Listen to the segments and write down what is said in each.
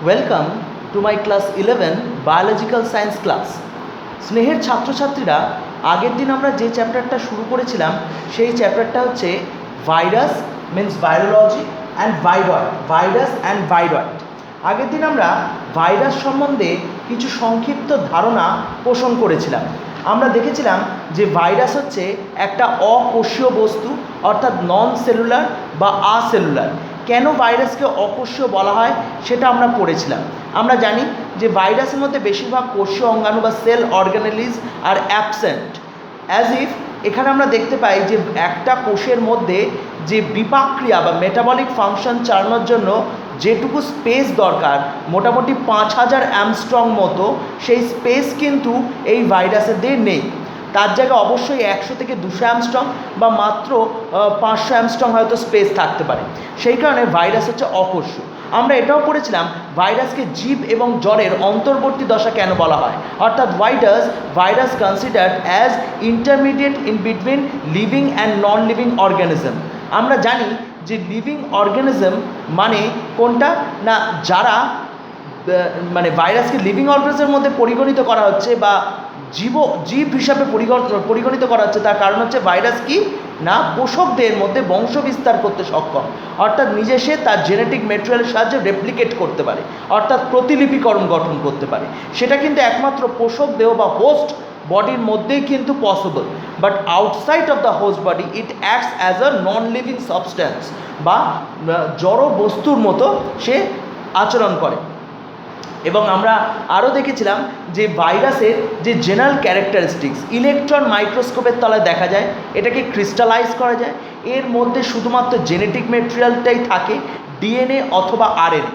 Welcome to my class 11 biological science class. স্নেহের ছাত্রছাত্রীরা, আগের দিন আমরা যে চ্যাপ্টারটা শুরু করেছিলাম সেই চ্যাপ্টারটা হচ্ছে virus means virology and virus and viroid. আগের দিন আমরা ভাইরাস সম্বন্ধে কিছু সংক্ষিপ্ত ধারণা পোষণ করেছিলাম। আমরা দেখেছিলাম যে ভাইরাস হচ্ছে একটা অকোষীয় বস্তু, অর্থাৎ নন সেলুলার বা আসেলুলার। কেন ভাইরাসকে অকোষীয় বলা হয় সেটা আমরা পড়েছিলাম। আমরা জানি যে ভাইরাসের মধ্যে বেশিরভাগ কোষীয় অঙ্গাণু বা সেল অর্গানেলিজ আর অ্যাবসেন্ট, অ্যাজ ইফ এখানে আমরা দেখতে পাই যে একটা কোষের মধ্যে যে বিপাক্রিয়া বা মেটাবলিক ফাংশন চালানোর জন্য যেটুকু স্পেস দরকার, মোটামুটি 5000 অ্যামস্ট্রং মতো, সেই স্পেস কিন্তু এই ভাইরাসেদের নেই। তার জায়গায় অবশ্যই 100 থেকে 200 অ্যামস্ট্রং বা মাত্র 500 অ্যামস্ট্রং হয়তো স্পেস থাকতে পারে। সেই কারণে ভাইরাস হচ্ছে অকোষীয়। আমরা এটাও পড়েছিলাম ভাইরাসকে জীব এবং জড়ের অন্তর্বর্তী দশা কেন বলা হয়, অর্থাৎ why does virus considered as intermediate in between living and non living organism. আমরা জানি যে লিভিং অর্গানিজম মানে কোনটা না, যারা মানে ভাইরাসকে লিভিং অর্গানিজমের মধ্যে পরিগণিত করা হচ্ছে বা জীব হিসাবে পরিগণিত করা হচ্ছে। তার কারণ হচ্ছে ভাইরাস কি না, পোষকদের মধ্যে বংশ বিস্তার করতে সক্ষম, অর্থাৎ নিজে সে তার জেনেটিক মেটেরিয়ালের সাহায্যে রেপ্লিকেট করতে পারে, অর্থাৎ প্রতিলিপিকরণ গঠন করতে পারে। সেটা কিন্তু একমাত্র পোষক দেহ বা হোস্ট বডির মধ্যেই কিন্তু possible, but outside of the host body it acts as a non living substance বা জড় বস্তুর মতো সে আচরণ করে। এবং আমরা আরও দেখেছিলাম যে ভাইরাসের যে জেনারেল ক্যারেক্টারিস্টিক্স ইলেকট্রন মাইক্রোস্কোপের তলায় দেখা যায়, এটাকে ক্রিস্টালাইজ করা যায়। এর মধ্যে শুধুমাত্র জেনেটিক মেটেরিয়ালটাই থাকে, ডিএনএ অথবা আরএনএ,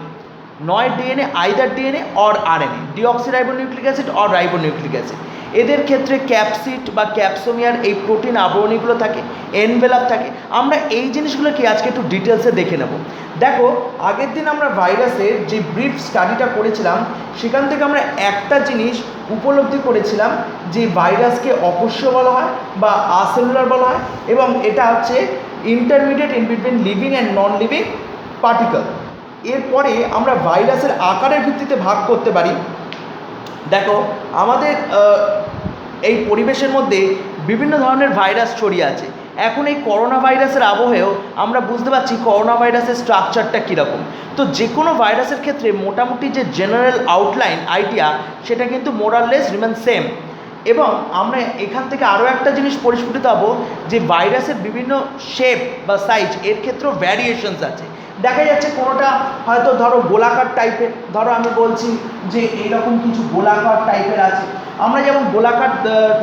নয় DNA, either DNA or RNA, deoxyribonucleic acid or ribonucleic acid. এদের ক্ষেত্রে ক্যাপসিড বা ক্যাপসোমিয়ার এই প্রোটিন আবরণীগুলো থাকে, এনভেলাপ থাকে। আমরা এই জিনিসগুলো কি আজকে একটু ডিটেলসে দেখে নেব। দেখো, আগের দিন আমরা ভাইরাসের যে ব্রিফ স্টাডিটা করেছিলাম সেখান থেকে আমরা একটা জিনিস উপলব্ধি করেছিলাম যে ভাইরাসকে অকোষীয় বলা হয় বা আসেলুলার বলা হয়, এবং এটা হচ্ছে intermediate in between living and non living particle. এরপরে আমরা ভাইরাসের আকারের ভিত্তিতে ভাগ করতে পারি। দেখো, আমাদের এই পরিবেশের মধ্যে বিভিন্ন ধরনের ভাইরাস ছড়িয়ে আছে। এখন এই করোনা ভাইরাসের আবহেও আমরা বুঝতে পারছি করোনা ভাইরাসের স্ট্রাকচারটা কীরকম। তো যে কোনো ভাইরাসের ক্ষেত্রে মোটামুটি যে জেনারেল আউটলাইন আইডিয়া সেটা কিন্তু মোরাললেস রিমেন সেম। এবং আমরা এখান থেকে আরও একটা জিনিস পরিস্ফুটিত হব যে ভাইরাসের বিভিন্ন শেপ বা সাইজ, এর ক্ষেত্রেও ভ্যারিয়েশনস আছে। দেখা যাচ্ছে কোনোটা হয়তো ধরো গোলাকার টাইপের, ধরো আমি বলছি যে এইরকম কিছু গোলাকার টাইপের আছে। আমরা যেমন গোলাকার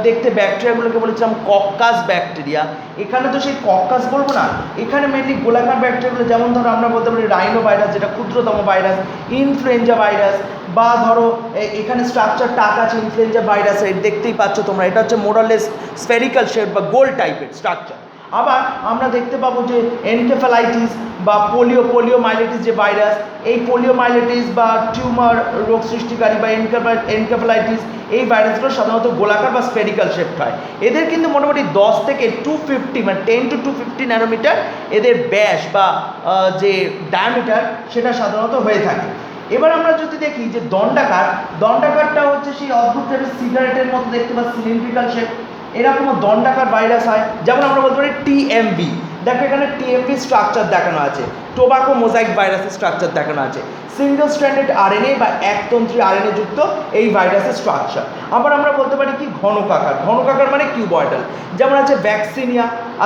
দেখতে ব্যাকটেরিয়াগুলোকে বলেছিলাম কক্কাস ব্যাকটেরিয়া, এখানে তো সেই কক্কাস বলবো না, এখানে মেনলি গোলাকার ব্যাকটেরিয়াগুলো, যেমন ধরো আমরা বলতে পারি রাইনো ভাইরাস, যেটা ক্ষুদ্রতম ভাইরাস, ইনফ্লুয়েঞ্জা ভাইরাস, বা ধরো এখানে স্ট্রাকচার টাক আছে ইনফ্লুয়েঞ্জা ভাইরাসের, দেখতেই পাচ্ছ তোমরা, এটা হচ্ছে মোরাললেস স্ফেরিক্যাল শেপ বা গোল টাইপের স্ট্রাকচার। আবার আমরা দেখতে পাবো যে এনকেফালাইটিস বা পোলিওমাইলিটিস যে ভাইরাস, এই পোলিওমাইলিটিস বা টিউমার রোগ সৃষ্টিকারী বা এনকেফালাইটিস, এই ভাইরাসগুলো সাধারণত গোলাকার বা স্ফেরিক্যাল শেপ হয়। এদের কিন্তু মোটামুটি 10 থেকে 250 মানে 10 to 250 ন্যানোমিটার এদের ব্যাস বা যে ডায়ামিটার সেটা সাধারণত হয়ে থাকে। এবার আমরা যদি দেখি যে দণ্ডাকারটা হচ্ছে সেই অদ্ভুত টাইপের সিগারেটের মতো দেখতে বা সিলিন্ড্রিক্যাল শেপ, এরকমও দণ্ডাকার ভাইরাস হয়। যেমন আমরা বলতে পারি টিএমভি, দেখো এখানে টিএমভি স্ট্রাকচার দেখানো আছে, টোবাকো মোজাইক ভাইরাসের স্ট্রাকচার দেখানো আছে, সিঙ্গেল স্ট্র্যান্ডেড আরএনএ বা একতন্ত্রী আরএনএ যুক্ত এই ভাইরাসের স্ট্রাকচার। আবার আমরা বলতে পারি কি ঘনকাকার মানে কিউবয়েডাল, যেমন আছে ভ্যাকসিনিয়া,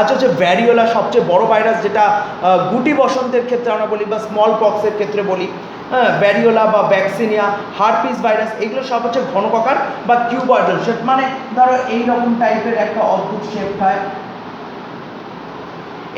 হচ্ছে ভ্যারিওলা, সবচেয়ে বড় ভাইরাস, যেটা গুটি বসন্তের ক্ষেত্রে আমরা বলি বা স্মল পক্সের ক্ষেত্রে বলি, ভ্যারিওলা বা ভ্যাকসিনিয়া, হারপিস ভাইরাস, এগুলো সব হচ্ছে ঘনকাকার বা কিউবয়েডাল শেপ, মানে ধরো এইরকম টাইপের একটা অদ্ভুত শেপ হয়,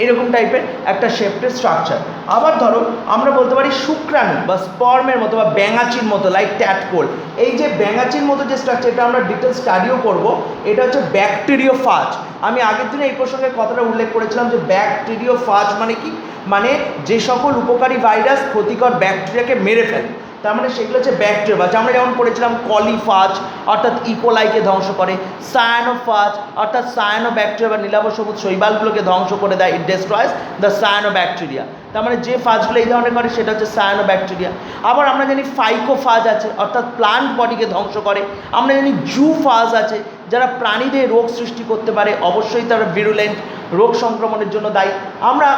এরকম টাইপের একটা শেপের স্ট্রাকচার। আবার ধরো আমরা বলতে পারি শুক্রাণু বা স্পর্মের মতো বা ব্যাঙাচির মতো, লাইক ট্যাডপোল। এই যে ব্যাঙাচির মতো যে স্ট্রাকচার, এটা আমরা ডিটেল স্টাডিও করব। এটা হচ্ছে ব্যাকটেরিওফাজ। আমি আগের দিনে এই প্রসঙ্গে কথাটা উল্লেখ করেছিলাম যে ব্যাকটেরিওফাজ মানে কি, মানে যে সকল উপকারী ভাইরাস ক্ষতিকর ব্যাকটেরিয়াকে মেরে ফেলে, তার মানে সেগুলো হচ্ছে ব্যাকটেরিয়া। আমরা যেমন পড়েছিলাম কলিফাজ অর্থাৎ ইকোলাইকে ধ্বংস করে, সায়ানোফাজ অর্থাৎ সায়ানো ব্যাকটেরিয়া বা নীলাভ সবুজ শৈবালগুলোকে ধ্বংস করে দেয়, ইট ডেস্ট্রয়েস দ্য সায়ানো ব্যাকটেরিয়া। তার মানে যে ফাজগুলো এই ধরনের করে সেটা হচ্ছে সায়ানোব্যাকটেরিয়া। আবার আমরা জানি ফাইকোফাজ আছে অর্থাৎ প্লান্ট বডিকে ধ্বংস করে। আমরা জানি জুফাজ আছে যারা প্রাণীদের রোগ সৃষ্টি করতে পারে, অবশ্যই তারা ভিরুলেন্ট রোগ সংক্রমণের জন্য দায়ী। আমরা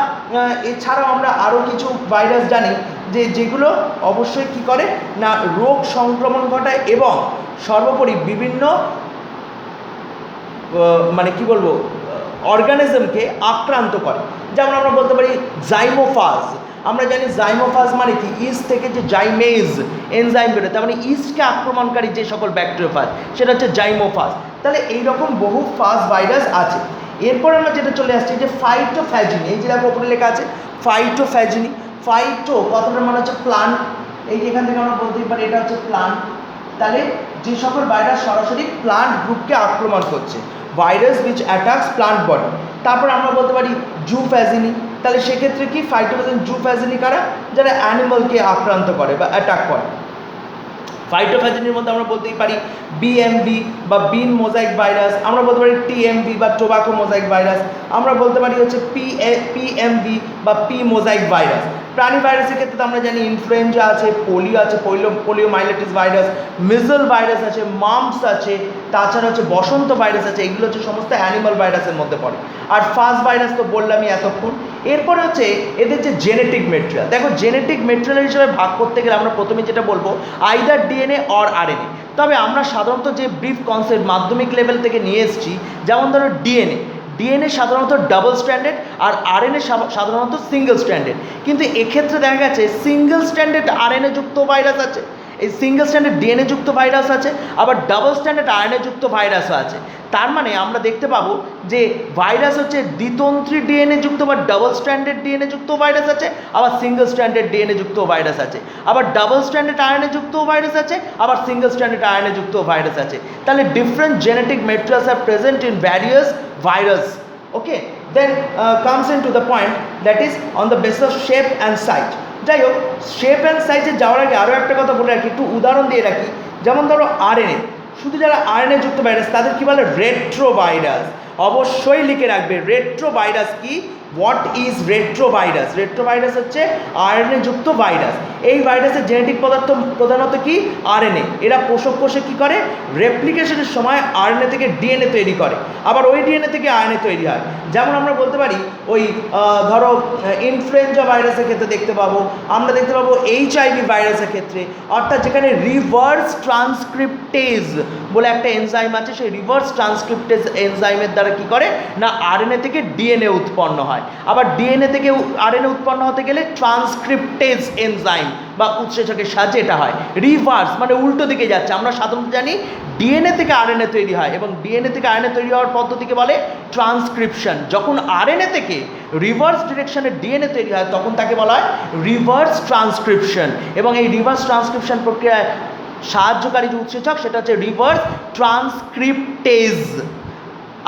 এছাড়াও আমরা আরও কিছু ভাইরাস জানি যেগুলো অবশ্যই কী করে না রোগ সংক্রমণ ঘটায় এবং সর্বোপরি বিভিন্ন মানে কি বলবো অর্গানিজমকে আক্রান্ত করে। যেমন আমরা বলতে পারি জাইমোফাজ। আমরা জানি জাইমোফাজ মানে কি ইস্ট থেকে যে জাইমেজ এনজাইম বেরোয়, তার মানে ইস্টকে আক্রমণকারী যে সকল ব্যাকটেরিওফাজ সেটা হচ্ছে জাইমোফাজ। তাহলে এইরকম বহু ফাজ ভাইরাস আছে। এরপর আমরা যেটা চলে আসছি যে ফাইটোফ্যাজিনি, এই যে দেখো ওপরে লেখা আছে ফাইটোফ্যাজিনি। ফাইটো কথাটার মানে হচ্ছে প্লান্ট, এই যে এখান থেকে আমরা বলতেই পারি এটা হচ্ছে প্লান্ট। তাহলে যে সকল ভাইরাস সরাসরি প্লান্ট গ্রুপকে আক্রমণ করছে, virus which attacks plant body. তারপর আমরা বলতে পারি জুফ্যাজিনি। তাহলে সেক্ষেত্রে কি ফাইটোফ্যাজিনি জুফ্যাজিনি কারা, যারা অ্যানিমালকে আক্রান্ত করে বা অ্যাটাক করে। ফাইটোফ্যাজিনির মধ্যে আমরা বলতেই পারি বিএমভি বা বিন মোজাইক ভাইরাস, আমরা বলতে পারি টিএমভি বা টোবাকো মোজাইক ভাইরাস, আমরা বলতে পারি হচ্ছে পিএমভি বা পি মোজাইক ভাইরাস। প্রাণী ভাইরাসের ক্ষেত্রে আমরা জানি ইনফ্লুয়েঞ্জা আছে, পোলিও আছে, পোলিওমাইলিটিস ভাইরাস, মিজল ভাইরাস আছে, মাম্পস আছে, তাছাড়া হচ্ছে বসন্ত ভাইরাস আছে। এগুলো হচ্ছে সমস্ত অ্যানিমাল ভাইরাসের মধ্যে পড়ে। আর ফাজ ভাইরাস তো বললামই এতক্ষণ। এরপরে হচ্ছে এদের যে জেনেটিক মেটেরিয়াল, দেখো জেনেটিক মেটেরিয়াল হিসেবে ভাগ করতে গেলে আমরা প্রথমে যেটা বলবো আইদার ডিএনএ অর আরএনএ। তবে আমরা সাধারণত যে ব্রিফ কনসেপ্ট মাধ্যমিক লেভেল থেকে নিয়ে এসেছি, যেমন ধরো ডিএনএ সাধারণত ডাবল স্ট্র্যান্ডেড আর আরএনএ সাধারণত সিঙ্গেল স্ট্র্যান্ডেড। কিন্তু এক্ষেত্রে দেখা গেছে সিঙ্গেল স্ট্র্যান্ডেড আরএনএ যুক্ত ভাইরাস আছে, এই সিঙ্গেল স্ট্র্যান্ডেড ডিএনএ যুক্ত ভাইরাস আছে, আবার ডাবল স্ট্র্যান্ডেড আরএনএ যুক্ত ভাইরাসও আছে। তার মানে আমরা দেখতে পাবো যে ভাইরাস হচ্ছে দ্বিতন্ত্রী ডিএনএ যুক্ত বা ডাবল স্ট্র্যান্ডেড ডিএনএ যুক্ত ভাইরাস আছে, আবার সিঙ্গেল স্ট্র্যান্ডেড ডিএনএ যুক্ত ভাইরাস আছে, আবার ডাবল স্ট্র্যান্ডেড আরএনএ যুক্ত ভাইরাস আছে, আবার সিঙ্গেল স্ট্র্যান্ডেড আরএনএ যুক্ত ভাইরাস আছে। তাহলে different genetic materials are present in various virus. Okay, then comes into the point that is on the basis of shape and size. যাই হোক, shape and সাইজে যাওয়ার আগে আরও একটা কথা বলে রাখি, একটু উদাহরণ দিয়ে রাখি। যেমন ধরো আরএনএ, শুধু যারা আরএনএ যুক্ত ভাইরাস তাদের কী বলে রেট্রোভাইরাস। অবশ্যই লিখে রাখবে রেট্রোভাইরাস কি, হোয়াট ইজ রেট্রোভাইরাস। রেট্রোভাইরাস হচ্ছে আরএনএ যুক্ত ভাইরাস। এই ভাইরাসের জেনেটিক পদার্থ প্রধানত কি আরএনএ। এরা পোষক কোষে কী করে রেপ্লিকেশনের সময় আরএনএ থেকে ডিএনএ তৈরি করে, আবার ওই ডিএনএ থেকে আরএনএ তৈরি হয়। যেমন আমরা বলতে পারি ওই ধরো ইনফ্লুয়েঞ্জা ভাইরাসের ক্ষেত্রে দেখতে পাবো, আমরা দেখতে পাবো এইচআইভি ভাইরাসের ক্ষেত্রে, অর্থাৎ যেখানে রিভার্স ট্রান্সক্রিপ্টেজ বলে একটা এনজাইম আছে, সেই রিভার্স ট্রান্সক্রিপ্টেজ এনজাইমের দ্বারা কী করে না আরএনএ থেকে ডিএনএ উৎপন্ন হয়। আবার ডিএনএ থেকে আরএনএ উৎপন্ন হতে গেলে ট্রান্সক্রিপ্টেজ এনজাইম বা উৎসেচকের সাহায্যে এটা হয়। রিভার্স মানে উল্টো দিকে যাচ্ছে। আমরা সাধারণত জানি ডিএনএ থেকে আরএনএ তৈরি হয় এবং ডিএনএ থেকে আরএনএ তৈরি হওয়ার পদ্ধতিকে বলে ট্রান্সক্রিপশন। যখন আরএনএ থেকে রিভার্স ডিরেকশনে ডিএনএ তৈরি হয় তখন তাকে বলা হয় রিভার্স ট্রান্সক্রিপশন। এবং এই রিভার্স ট্রান্সক্রিপশন প্রক্রিয়ায় সাহায্যকারী যে উৎসেচক সেটা হচ্ছে রিভার্স ট্রান্সক্রিপ্টেজ।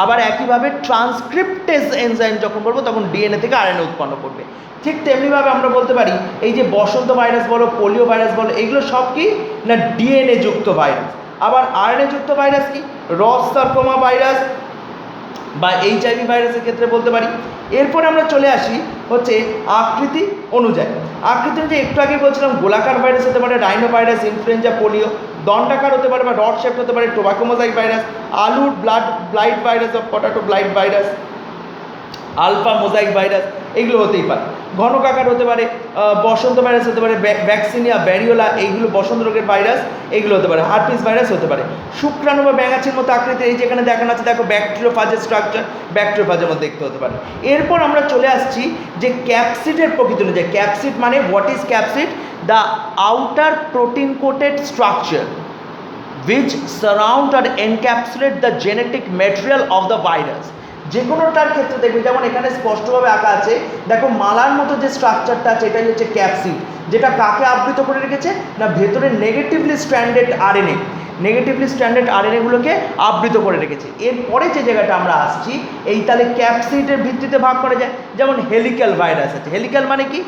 আবার একইভাবে ট্রান্সক্রিপ্টেজ এনজাইম যখন বলবো তখন ডিএনএ থেকে আরএনএ উৎপন্ন করবে। ঠিক তেমনিভাবে আমরা বলতে পারি এই যে বসন্ত ভাইরাস বলো, পোলিও ভাইরাস বলো, এগুলো সব কি না ডিএনএ যুক্ত ভাইরাস। আবার আরএনএ যুক্ত ভাইরাস কি রস সার্কোমা ভাইরাস বা এইচআইভি ভাইরাসের ক্ষেত্রে বলতে পারি। এরপরে আমরা চলে আসি হচ্ছে আকৃতি অনুযায়ী। আকৃতি অনুযায়ী একটু আগে বলছিলাম গোলাকার ভাইরাস হতে পারে রাইনো ভাইরাস, ইনফ্লুয়েঞ্জা, পোলিও। দণ্ডাকার হতে পারে বা রড শেপ হতে পারে টোবাকো মোজাইক ভাইরাস, আলুর ব্লাইট ভাইরাস বা potato blight virus, alpha mosaic virus, এগুলো হতেই পারে। ঘনকাকার হতে পারে বসন্ত ভাইরাস হতে পারে, ভ্যাকসিনিয়া, ব্যারিওলা, এইগুলো বসন্ত রোগের ভাইরাস, এগুলো হতে পারে। হার্পিস ভাইরাস হতে পারে। শুক্রাণু বা ব্যাঙাচির মতো আকৃতি, এই যেখানে দেখানো আছে দেখো ব্যাকটেরিওফাজের স্ট্রাকচার, ব্যাকটেরিওফাজের মধ্যে দেখতে হতে পারে। এরপর আমরা চলে আসছি যে ক্যাপসিডের প্রকৃতি অনুযায়ী। ক্যাপসিড মানে what is capsid? The outer protein coated structure which surround or encapsulate the genetic material of the virus। যে কোনোটার ক্ষেত্রে দেখবে যেমন এখানে স্পষ্টভাবে আঁকা আছে, দেখো মালার মতো যে স্ট্রাকচারটা আছে এটাই হচ্ছে ক্যাপসিড, যেটা কাকে আবৃত করে রেখেছে না ভেতরে negatively stranded RNA, negatively stranded আরএনএগুলোকে আবৃত করে রেখেছে। এরপরে যে জায়গাটা আমরা আসছি এই তাহলে ক্যাপসিডের ভিত্তিতে ভাগ করা যায়। যেমন হেলিক্যাল ভাইরাস আছে। হেলিক্যাল মানে কি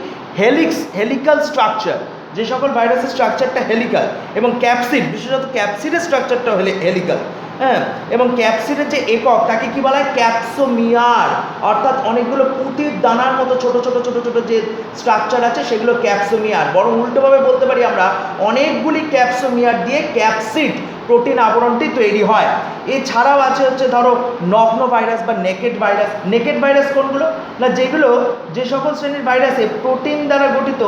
হেলিক্যাল স্ট্রাকচার, যে সকল ভাইরাসের স্ট্রাকচারটা হেলিক্যাল, এবং ক্যাপসিড বিশেষত ক্যাপসিডের স্ট্রাকচারটা হলে হেলিক্যাল। হ্যাঁ, এবং ক্যাপসিডের যে একক তাকে কি বলা হয়, ক্যাপসোমিয়ার, অর্থাৎ অনেকগুলো পুঁতির দানার মতো ছোট ছোট ছোট ছোট যে স্ট্রাকচার আছে সেগুলো ক্যাপসোমিয়ার। বরং উল্টোভাবে বলতে পারি আমরা, অনেকগুলি ক্যাপসোমিয়ার দিয়ে ক্যাপসিড প্রোটিন আবরণটি তৈরি হয়। এছাড়াও আছে হচ্ছে ধরো নগ্ন ভাইরাস বা নেকেড ভাইরাস। নেকেড ভাইরাস কোনগুলো না, যেগুলো যে সকল শ্রেণীর ভাইরাসে প্রোটিন দ্বারা গঠিত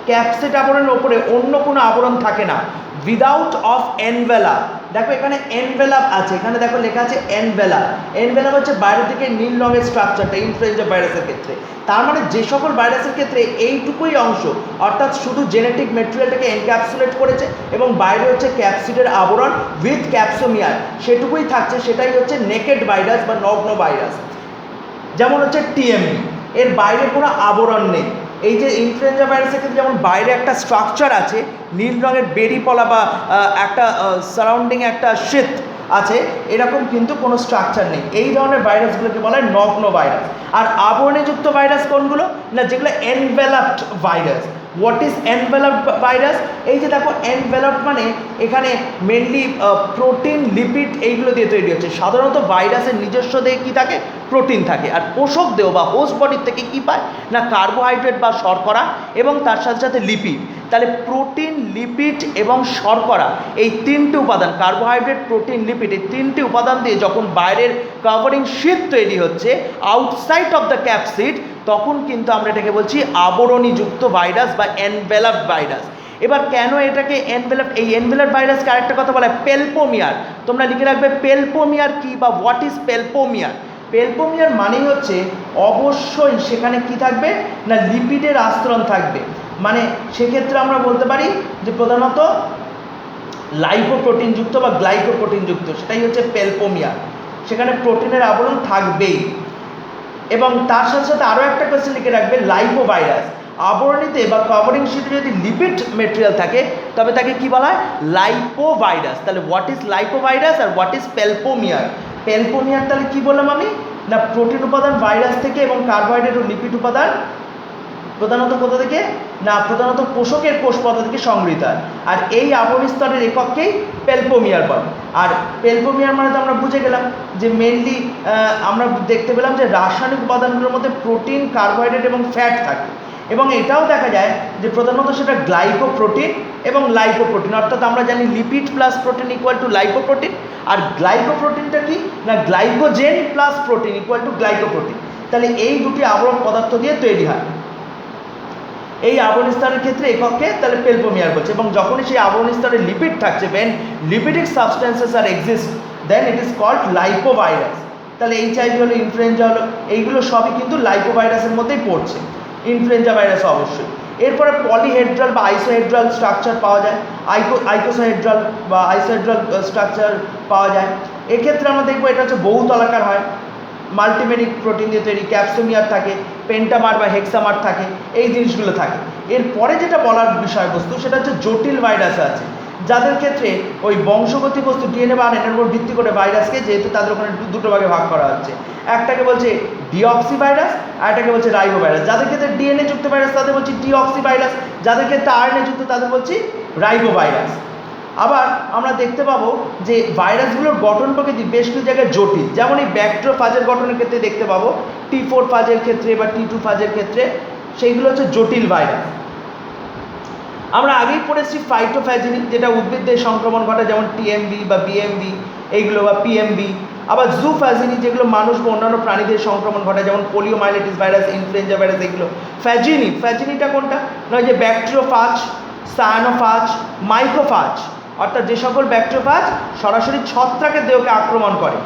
ক্যাপসিড আবরণের ওপরে অন্য কোনো আবরণ থাকে না, উইদাউট অফ এনভেলাপ। দেখো এখানে এনভেলাপ আছে, এখানে দেখো লেখা আছে এনভেলাপ। এনভেলাপ হচ্ছে বাইরের দিকে নীল রঙের স্ট্রাকচারটা ইনফ্লুয়েঞ্জা ভাইরাসের ক্ষেত্রে। তার মানে যে সকল ভাইরাসের ক্ষেত্রে এইটুকুই অংশ, অর্থাৎ শুধু জেনেটিক ম্যাটেরিয়ালটাকে এনক্যাপসুলেট করেছে এবং বাইরে হচ্ছে ক্যাপসিডের আবরণ উইথ ক্যাপসোমিয়ার, সেটুকুই থাকছে, সেটাই হচ্ছে নেকেড ভাইরাস বা নগ্ন ভাইরাস। যেমন হচ্ছে টিএমভি, এর বাইরে কোনো আবরণ নেই। এই যে ইনফ্লুয়েঞ্জা ভাইরাসের ক্ষেত্রে যেমন বাইরে একটা স্ট্রাকচার আছে, নীল রঙের বেরিপলা বা একটা সারাউন্ডিং একটা শীত আছে, এরকম কিন্তু কোনো স্ট্রাকচার নেই। এই ধরনের ভাইরাসগুলোকে বলা হয় নগ্ন ভাইরাস। আর আবরণীযুক্ত ভাইরাস কোনগুলো না, যেগুলো enveloped virus. What is enveloped virus? এই যে দেখো এনভেলাপড মানে এখানে মেনলি প্রোটিন, লিপিড এইগুলো দিয়ে তৈরি হচ্ছে। সাধারণত ভাইরাসের নিজস্ব দেহে কী থাকে, প্রোটিন থাকে। আর পোষক দেহ বা হোস্ট বডির থেকে কী পায় না, কার্বোহাইড্রেট বা শর্করা এবং তার সাথে সাথে লিপিড। তাহলে প্রোটিন, লিপিড এবং শর্করা, এই তিনটে উপাদান, কার্বোহাইড্রেট, প্রোটিন, লিপিড, এই তিনটে উপাদান দিয়ে যখন বাইরের কাভারিং শীট তৈরি হচ্ছে আউটসাইড অফ দ্য ক্যাপসিড, তখন কিন্তু আমরা এটাকে বলছি আবরণীযুক্ত ভাইরাস বা এনভেলাপড ভাইরাস। এবার কেন এটাকে এনভেলাপ, এই এনভেলাপড ভাইরাসকে আরেকটা কথা বলা হয় পেলপোমিয়ার। তোমরা লিখে রাখবে পেলপোমিয়ার কি বা হোয়াট ইজ পেলপোমিয়ার। পেলপোমিয়ার মানেই হচ্ছে অবশ্যই সেখানে কি থাকবে না, লিপিডের আস্তরণ থাকবে। মানে সেক্ষেত্রে আমরা বলতে পারি যে প্রধানত লাইপোপ্রোটিনযুক্ত বা গ্লাইকোপ্রোটিনযুক্ত, সেটাই হচ্ছে পেলপোমিয়ার। সেখানে প্রোটিনের আবরণ থাকবেই। এবং তার সাথে সাথে আরও একটা কোয়েশ্চেন লিখে রাখবে, লাইপোভাইরাস। আবরণীতে বা কভারিং শিটে যদি লিপিড মেটেরিয়াল থাকে তবে তাকে কি বলা হয়, লাইপোভাইরাস। তাহলে হোয়াট ইজ লাইপোভাইরাস আর হোয়াট ইজ পেলপোমিয়ার? পেলপোমিয়ার তাহলে কি বললাম আমি না, প্রোটিন উপাদান ভাইরাস থেকে এবং কার্বোহাইড্রেট ও লিপিড উপাদান প্রধানত কোথা থেকে না, প্রধানত পোষকের কোষ পদার্থ থেকে সংগৃহীত হয়। আর এই আবরণী স্তরের একককেই পেলপোমিয়ার বলে। আর পেলপোমিয়ার মানে তো আমরা বুঝে গেলাম যে মেনলি আমরা দেখতে পেলাম যে রাসায়নিক উপাদানগুলোর মধ্যে প্রোটিন, কার্বোহাইড্রেট এবং ফ্যাট থাকে। এবং এটাও দেখা যায় যে প্রধানত সেটা গ্লাইকোপ্রোটিন এবং লাইপোপ্রোটিন, অর্থাৎ আমরা জানি lipid plus protein equal to lipoprotein. আর গ্লাইকোপ্রোটিনটা কি না, glycogen plus protein equal to glycoprotein. তাহলে এই দুটি আবরণ পদার্থ দিয়ে তৈরি হয়। এই আবরণী স্তরের ক্ষেত্রে এককে তাহলে পেলপোমিয়ার বলছে। এবং যখনই সেই আবরণী স্তরে লিপিড থাকছে, when lipidic substances are exist then it is called লাইপোভাইরাস। তাহলে এইচআইভি হলো, ইনফ্লুয়েঞ্জা হলো, এইগুলো সবই কিন্তু লাইপোভাইরাসের মধ্যেই পড়ছে। ইনফ্লুয়েঞ্জা ভাইরাস অবশ্যই। এরপরে পলিহেড্রাল বা আইসোহেড্রাল স্ট্রাকচার পাওয়া যায়, আইকোসাহেড্রাল বা আইসোহেড্রাল স্ট্রাকচার পাওয়া যায়। এক্ষেত্রে আমরা দেখবো এটা হচ্ছে বহুতলাকার হয়, মাল্টিমেরিক প্রোটিন দিয়ে তৈরি, ক্যাপসোমিয়ার থাকে, পেন্টামার বা হেক্সামার থাকে, এই জিনিসগুলো থাকে। এরপরে যেটা বলার বিষয়বস্তু সেটা হচ্ছে জটিল ভাইরাস আছে, যাদের ক্ষেত্রে ওই বংশগতি বস্তু ডিএনএ বা আরএনএর উপর ভিত্তি করে ভাইরাসকে, যেহেতু তাদের ওখানে দুটো ভাগে ভাগ করা হচ্ছে, একটাকে বলছে ডিঅক্সি ভাইরাস আর একটাকে বলছে রাইবো ভাইরাস। যাদের ক্ষেত্রে ডিএনএ যুক্ত ভাইরাস তাদের বলছি ডিঅক্সি ভাইরাস, যাদের ক্ষেত্রে আরএনএ যুক্ত তাদের বলছি রাইবো ভাইরাস। আবার আমরা দেখতে পাবো যে ভাইরাসগুলোর গঠন প্রকৃতি বেশ কিছু জায়গায় জটিল। যেমন এই ব্যাকটেরিওফাজের গঠনের ক্ষেত্রে দেখতে পাবো T4 ফাজের ক্ষেত্রে বা T2 ফাজের ক্ষেত্রে, সেইগুলো হচ্ছে জটিল ভাইরাস। আমরা আগেই পড়েছি ফাইটোফ্যাজিনি, যেটা উদ্ভিদদের সংক্রমণ ঘটে, যেমন টিএমভি বা বিএমভি এইগুলো বা পিএমভি। আবার জুফ্যাজিনি, যেগুলো মানুষ বা অন্যান্য প্রাণীদের সংক্রমণ ঘটে, যেমন পোলিওমাইলিটিস ভাইরাস, ইনফ্লুয়েঞ্জা ভাইরাস এগুলো। ফ্যাজিনিটা কোনটা নয়, যে ব্যাকটেরিওফাজ, সায়ানোফাজ, মাইক্রোফাজ, অর্থাৎ যে সকল ব্যাকটেরিওফাজ সরাসরি ছত্রাকের দেহকে আক্রমণ করে,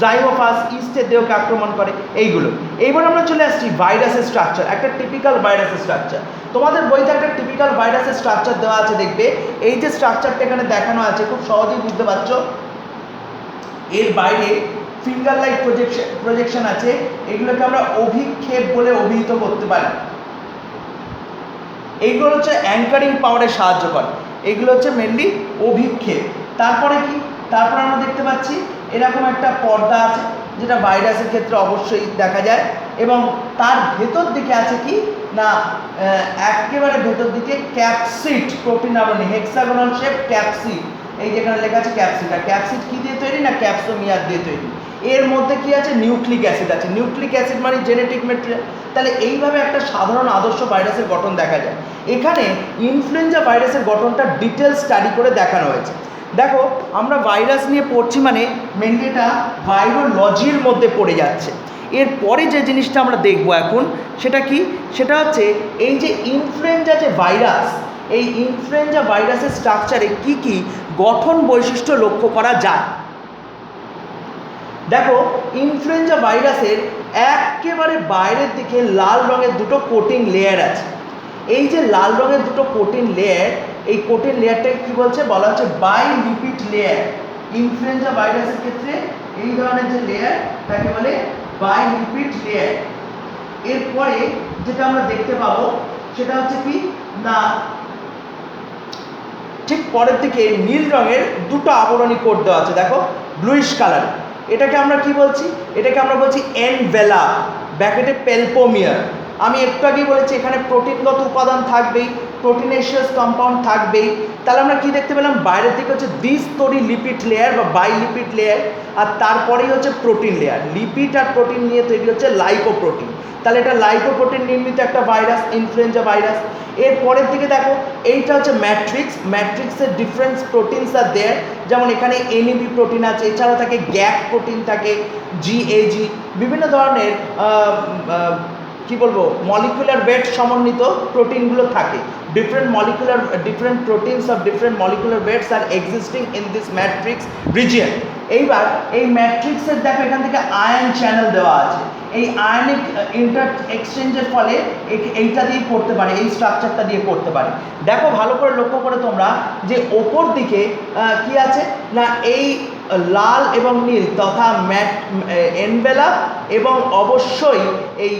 জাইমোফাজ ইস্টের দেহকে আক্রমণ করে, এইগুলো। এইবার আমরা চলে আসছি ভাইরাসের স্ট্রাকচার, একটা টিপিক্যাল ভাইরাসের স্ট্রাকচার। তোমাদের বইতে একটা টিপিক্যাল ভাইরাসের স্ট্রাকচার দেওয়া আছে, দেখবে এই যে স্ট্রাকচারটা এখানে দেখানো আছে, খুব সহজেই বুঝতে পারছো। এর বাইরে ফিঙ্গার লাইক প্রজেকশন আছে, এগুলোকে আমরা অভিক্ষেপ বলে অভিহিত করতে পারি। এইগুলো হচ্ছে অ্যাঙ্কারিং পাওয়ারে সাহায্য করে, এগুলো হচ্ছে মেনলি অভিক্ষেপ। তারপরে কি, তারপর আমরা দেখতে পাচ্ছি এরকম একটা পর্দা আছে, যেটা ভাইরাসের ক্ষেত্রে অবশ্যই দেখা যায়। এবং তার ভেতর দিকে আছে কি না, একেবারে ভেতর দিকে ক্যাপসিড প্রোটিন আবরণী, হেক্সাগোনাল শেপ ক্যাপসিড। এই যেখানে লেখা আছে ক্যাপসিড, আর ক্যাপসিড কী দিয়ে তৈরি না ক্যাপসোমিয়ার দিয়ে তৈরি। এর মধ্যে কি আছে নিউক্লিক অ্যাসিড আছে, নিউক্লিক অ্যাসিড মানে জেনেটিক মেটেরিয়াল। তাহলে এইভাবে একটা সাধারণ আদর্শ ভাইরাসের গঠন দেখা যায়। এখানে ইনফ্লুয়েঞ্জা ভাইরাসের গঠনটা ডিটেল স্টাডি করে দেখানো হয়েছে। দেখো আমরা ভাইরাস নিয়ে পড়ছি মানে মেনলি এটা ভাইরোলজির মধ্যে পড়ে যাচ্ছে। এরপরে যে জিনিসটা আমরা দেখব এখন সেটা কি, সেটা হচ্ছে এই যে ইনফ্লুয়েঞ্জা যে ভাইরাস, এই ইনফ্লুয়েঞ্জা ভাইরাসের স্ট্রাকচারে কি কি গঠন বৈশিষ্ট্য লক্ষ্য করা যায়। দেখো ইনফ্লুয়েঞ্জা ভাইরাসের একেবারে বাইরের দিকে লাল রঙের দুটো কোটিং লেয়ার আছে। এই যে লাল রঙের দুটো কোটিং লেয়ার, এই কোটিং লেয়ারটাকে কী বলছে, বলা হচ্ছে বাইলিপিড লেয়ার। ইনফ্লুয়েঞ্জা ভাইরাসের ক্ষেত্রে এই ধরনের যে লেয়ার তাকে বলে বাইলিপিড লেয়ার। এরপরে যেটা আমরা দেখতে পাবো সেটা হচ্ছে কি না, ঠিক পরের দিকে নীল রঙের দুটো আবরণী কোট দেওয়া আছে, দেখো ব্লুইশ কালার। এটাকে আমরা কি বলছি, এটাকে আমরা বলছি এনভেলাপ ব্র্যাকেটে পেলপোমিয়ার। আমি একটু আগেই বলেছি এখানে প্রোটিনগত উপাদান থাকবেই, প্রোটিনেশিয়াস কম্পাউন্ড থাকবেই। তাহলে আমরা কি দেখতে পেলাম, বাইরের দিকে হচ্ছে দ্বিস্তরী লিপিড লেয়ার বা বাইলিপিড লেয়ার, আর তারপরেই হচ্ছে প্রোটিন লেয়ার। লিপিড আর প্রোটিন নিয়ে তৈরি হচ্ছে লাইপোপ্রোটিন। তাহলে এটা লাইপোপ্রোটিন নির্মিত একটা ভাইরাস, ইনফ্লুয়েঞ্জা ভাইরাস। এর পরের দিকে দেখো এইটা হচ্ছে ম্যাট্রিক্স, ম্যাট্রিক্সের ডিফারেন্ট প্রোটিনস আর দেয়ার, যেমন এখানে এনইবি প্রোটিন আছে, এছাড়া থাকে গ্যাক প্রোটিন থাকে, জিএজি, বিভিন্ন ধরনের কি বলবো মলিকুলার ওয়েট সমন্বিত প্রোটিনগুলো থাকে। different proteins of different molecular weights are existing in this matrix region. এইবার এই ম্যাট্রিক্সের দেখো এখান থেকে আয়ন চ্যানেল দেওয়া আছে। এই আয়নিক ইন্টার এক্সচেঞ্জের ফলে এইটা দিয়ে করতে পারে, এই স্ট্রাকচারটা দিয়ে করতে পারে। দেখো ভালো করে লক্ষ্য করে তোমরা যে ওপর দিকে কি আছে না, এই লাল এবং নীল তথা এনভেলাপ এবং অবশ্যই এই